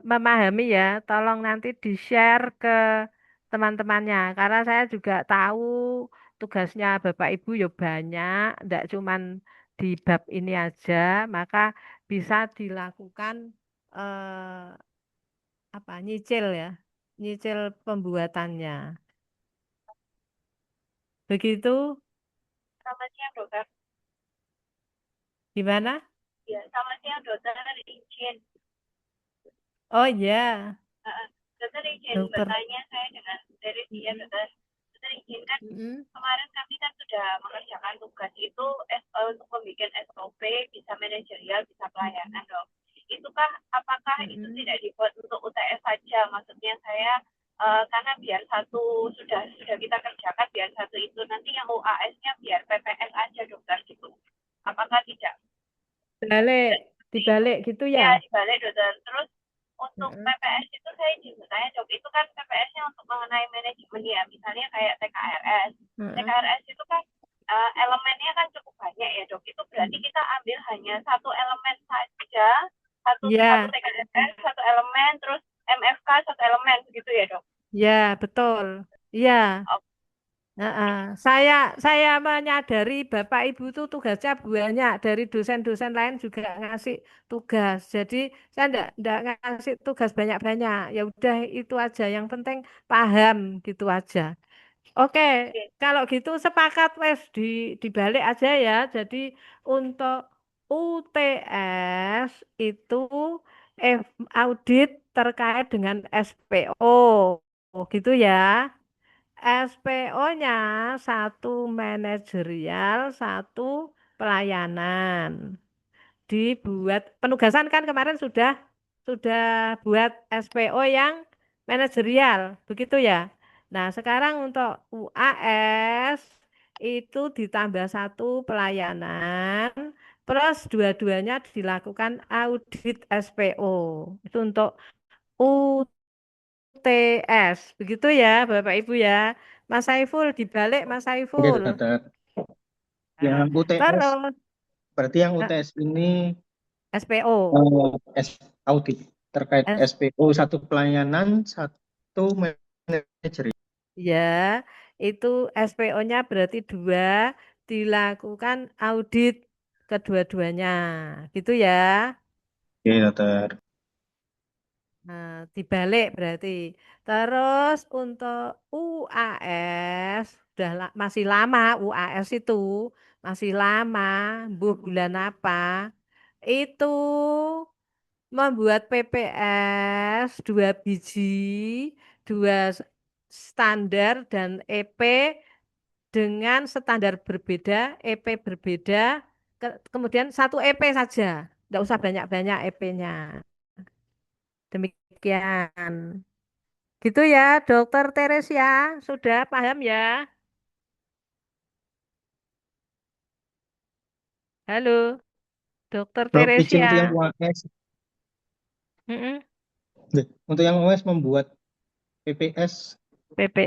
memahami ya, tolong nanti di-share ke teman-temannya. Karena saya juga tahu tugasnya Bapak Ibu ya banyak, tidak cuman di bab ini aja, maka bisa dilakukan apa nyicil ya, nyicil pembuatannya. Begitu selamat siang dokter. Gimana? Ya, selamat siang dokter. Izin. Oh iya, Dokter izin dokter. bertanya saya dengan dari dia dokter. Dokter izin kan kemarin kami kan sudah mengerjakan tugas itu untuk membuat SOP bisa manajerial bisa pelayanan dok. Itukah apakah itu tidak dibuat untuk UTS saja? Maksudnya saya karena biar satu sudah kita kerjakan biar satu itu nanti yang UAS-nya biar PPS aja dokter gitu. Apakah tidak? Dibalik gitu Ya, ya? dibalik dokter. Terus untuk PPS itu saya izin bertanya dok, itu kan PPS-nya untuk mengenai manajemen ya, misalnya kayak TKRS. TKRS itu kan elemennya kan cukup banyak ya dok. Itu berarti kita ambil hanya satu elemen saja, satu Ya, TKRS, satu elemen, terus MFK satu elemen begitu ya dok. ya betul. Iya. Saya menyadari Bapak Ibu tuh tugasnya banyak dari dosen-dosen lain juga ngasih tugas. Jadi saya enggak ngasih tugas banyak-banyak. Ya udah itu aja. Yang penting paham gitu aja. Oke, kalau gitu sepakat wes dibalik aja ya. Jadi untuk UTS itu audit terkait dengan SPO. Oh, gitu ya. SPO-nya satu manajerial, satu pelayanan. Dibuat penugasan kan kemarin sudah buat SPO yang manajerial, begitu ya. Nah, sekarang untuk UAS itu ditambah satu pelayanan, plus dua-duanya dilakukan audit SPO. Itu untuk UTS, begitu ya, Bapak Ibu ya. Mas Saiful dibalik, Mas Oke, Saiful. dokter. Yang UTS, Terus berarti yang UTS ini SPO. audit terkait S- SPO satu pelayanan, satu manajer. Ya, itu SPO-nya berarti dua, dilakukan audit kedua-duanya. Gitu ya. Oke, dokter. Nah, dibalik berarti. Terus untuk UAS, masih lama UAS itu, masih lama, bulan apa, itu membuat PPS dua biji, dua standar dan EP dengan standar berbeda, EP berbeda, kemudian satu EP saja, nggak usah banyak-banyak EP-nya. Demikian. Gitu ya, Dokter Teresia, sudah paham ya? Halo, Dokter Dok, izin untuk yang Teresia. UAS. Mm-mm. Untuk yang UAS membuat PPS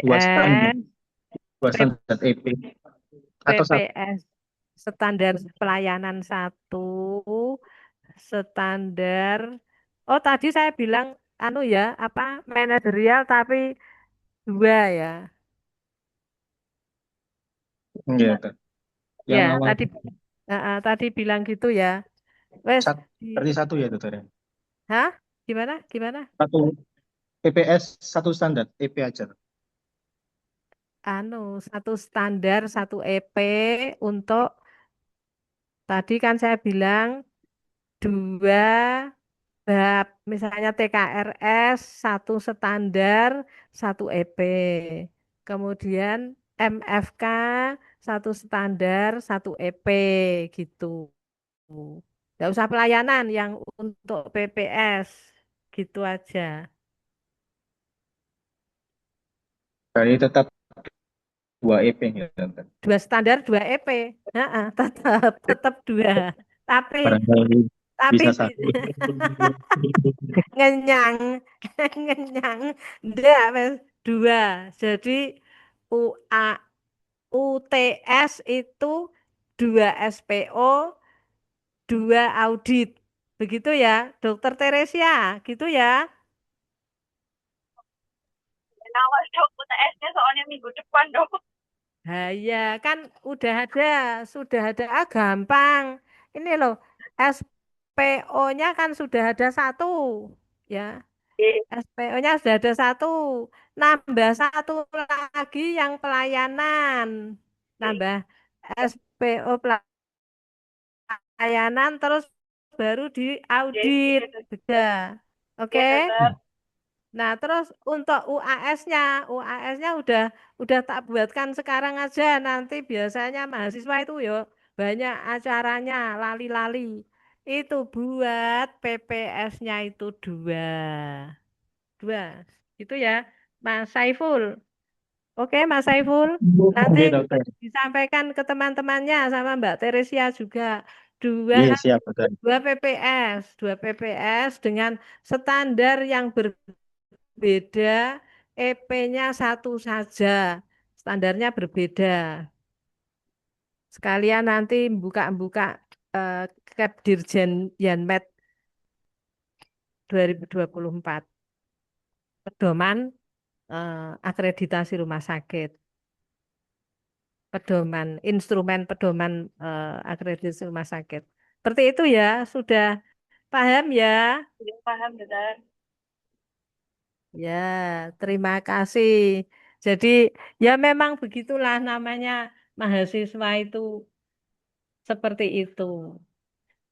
dua standar, PPS, dua P- standar EP atau satu. PPS standar pelayanan satu, standar. Oh, tadi saya bilang anu ya, apa manajerial tapi dua ya. Iya, dokter. Ya, Yang awal tadi bilang gitu ya. Wes, berarti satu ya, dokter. hah? Gimana? Gimana? Satu PPS satu standar EP aja. Anu, satu standar, satu EP untuk tadi kan saya bilang dua bab, misalnya TKRS, satu standar, satu EP. Kemudian MFK, satu standar, satu EP gitu. Nggak usah pelayanan yang untuk PPS, gitu aja. Jadi tetap dua EP ya, dokter. Dua standar, dua EP. Tetap dua. Tapi Barangkali tapi bisa satu. ngenyang ngenyang ndak Mas. Dua jadi UA UTS itu dua SPO dua audit begitu ya Dokter Teresia gitu ya. Nah, dok, UTS-nya soalnya minggu depan dok. Ya kan sudah ada gampang ini loh SPO-nya kan sudah ada satu ya. SPO-nya sudah ada satu, nambah satu lagi yang pelayanan, nambah PO pelayanan terus baru diaudit, beda. Oke? Ya, dokter. Nah, terus untuk UAS-nya udah tak buatkan sekarang aja. Nanti biasanya mahasiswa itu yo banyak acaranya, lali-lali. Itu buat PPS-nya itu dua. Itu ya, Mas Saiful. Oke, Mas Saiful. Nanti Iya, dokter. disampaikan ke teman-temannya sama Mbak Teresia juga. Dua Iya, siap, dokter. dua PPS dengan standar yang berbeda, EP-nya satu saja, standarnya berbeda. Sekalian nanti buka-buka Kepdirjen Yanmed 2024, pedoman akreditasi rumah sakit, instrumen pedoman akreditasi rumah sakit. Seperti itu ya, sudah paham ya? Sudah paham, dokter. Ya, terima kasih. Jadi ya memang begitulah namanya mahasiswa itu seperti itu.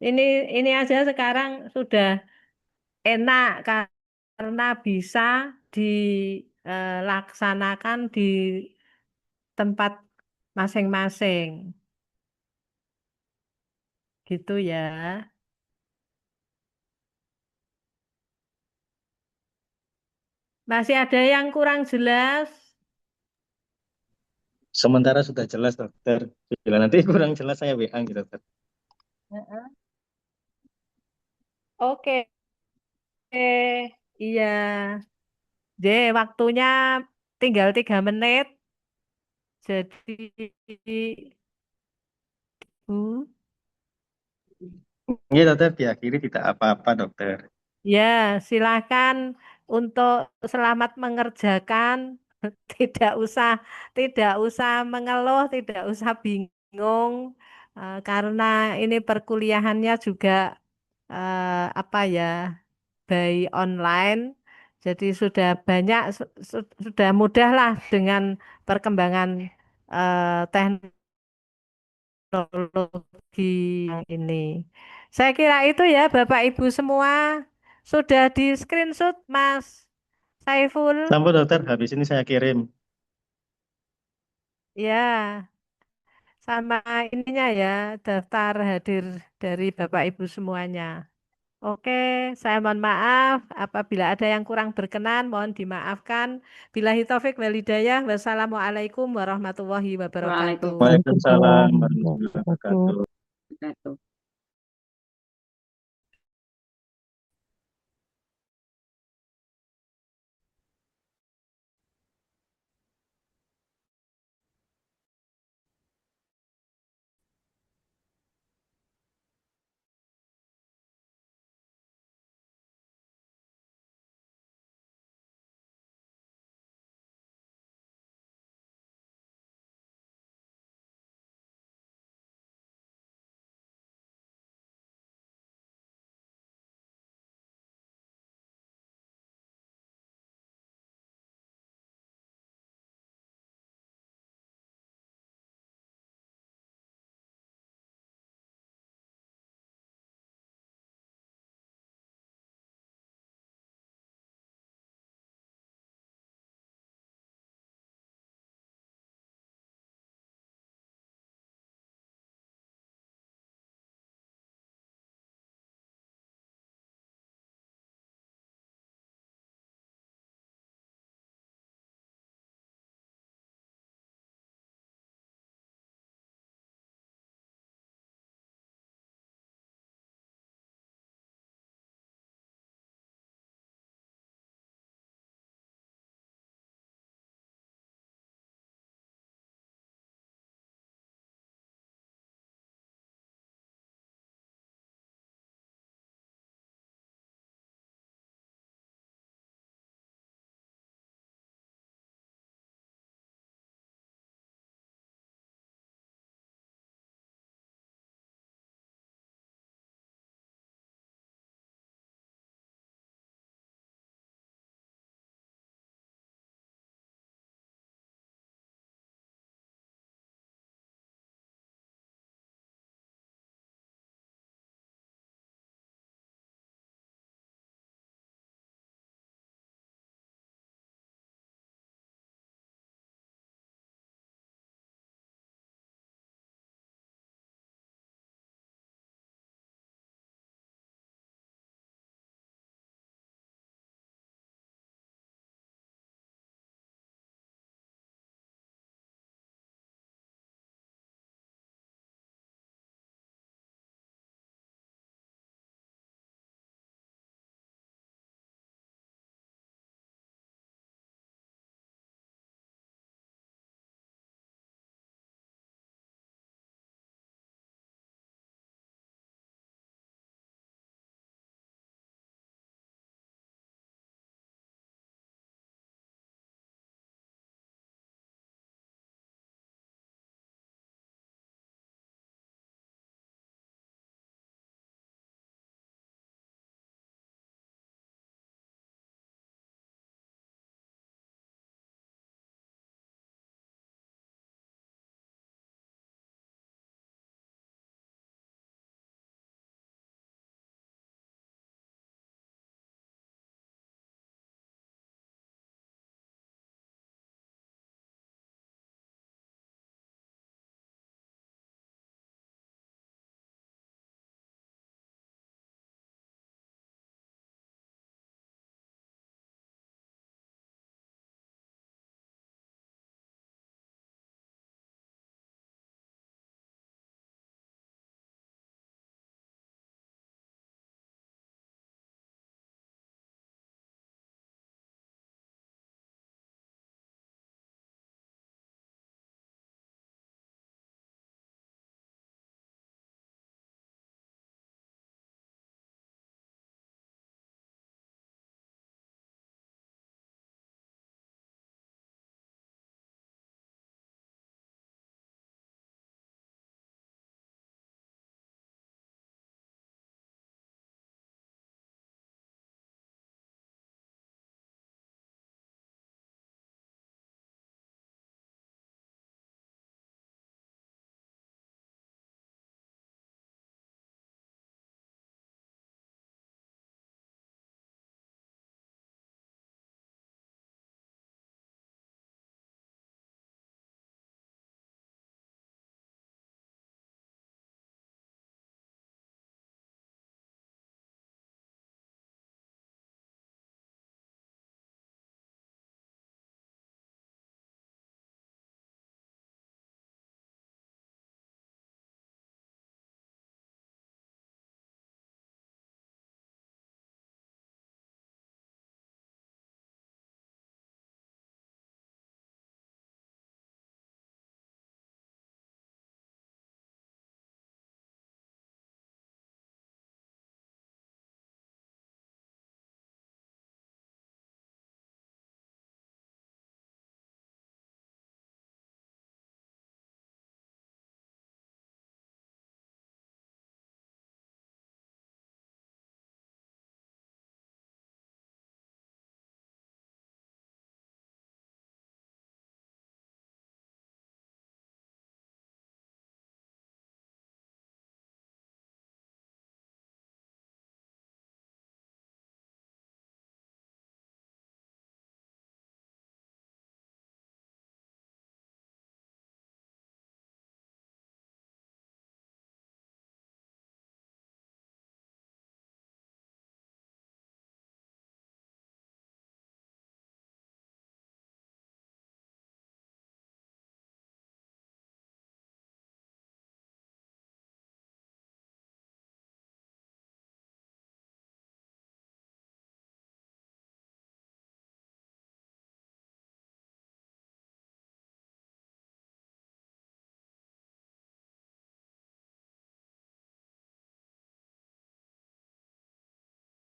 Ini aja sekarang sudah enak karena bisa dilaksanakan di tempat masing-masing. Gitu ya. Masih ada yang kurang jelas? Sementara sudah jelas, dokter. Bila nanti kurang jelas, saya WA gitu, dokter. Heeh. Oke, iya. Jadi waktunya tinggal 3 menit. Jadi, Bu, Iya, dokter. Diakhiri tidak apa-apa, dokter. ya silakan untuk selamat mengerjakan. Tidak usah, tidak usah mengeluh, tidak usah bingung, karena ini perkuliahannya juga apa ya, by online. Jadi sudah banyak, sudah mudah lah dengan perkembangan teknologi yang ini. Saya kira itu ya Bapak Ibu semua sudah di screenshot Mas Saiful. Sampai, dokter. Habis ini saya kirim. Ya, sama ininya ya, daftar hadir dari Bapak Ibu semuanya. Oke, saya mohon maaf apabila ada yang kurang berkenan, mohon dimaafkan. Billahi taufik wal hidayah. Wassalamualaikum warahmatullahi wabarakatuh. Waalaikumsalam warahmatullahi wabarakatuh.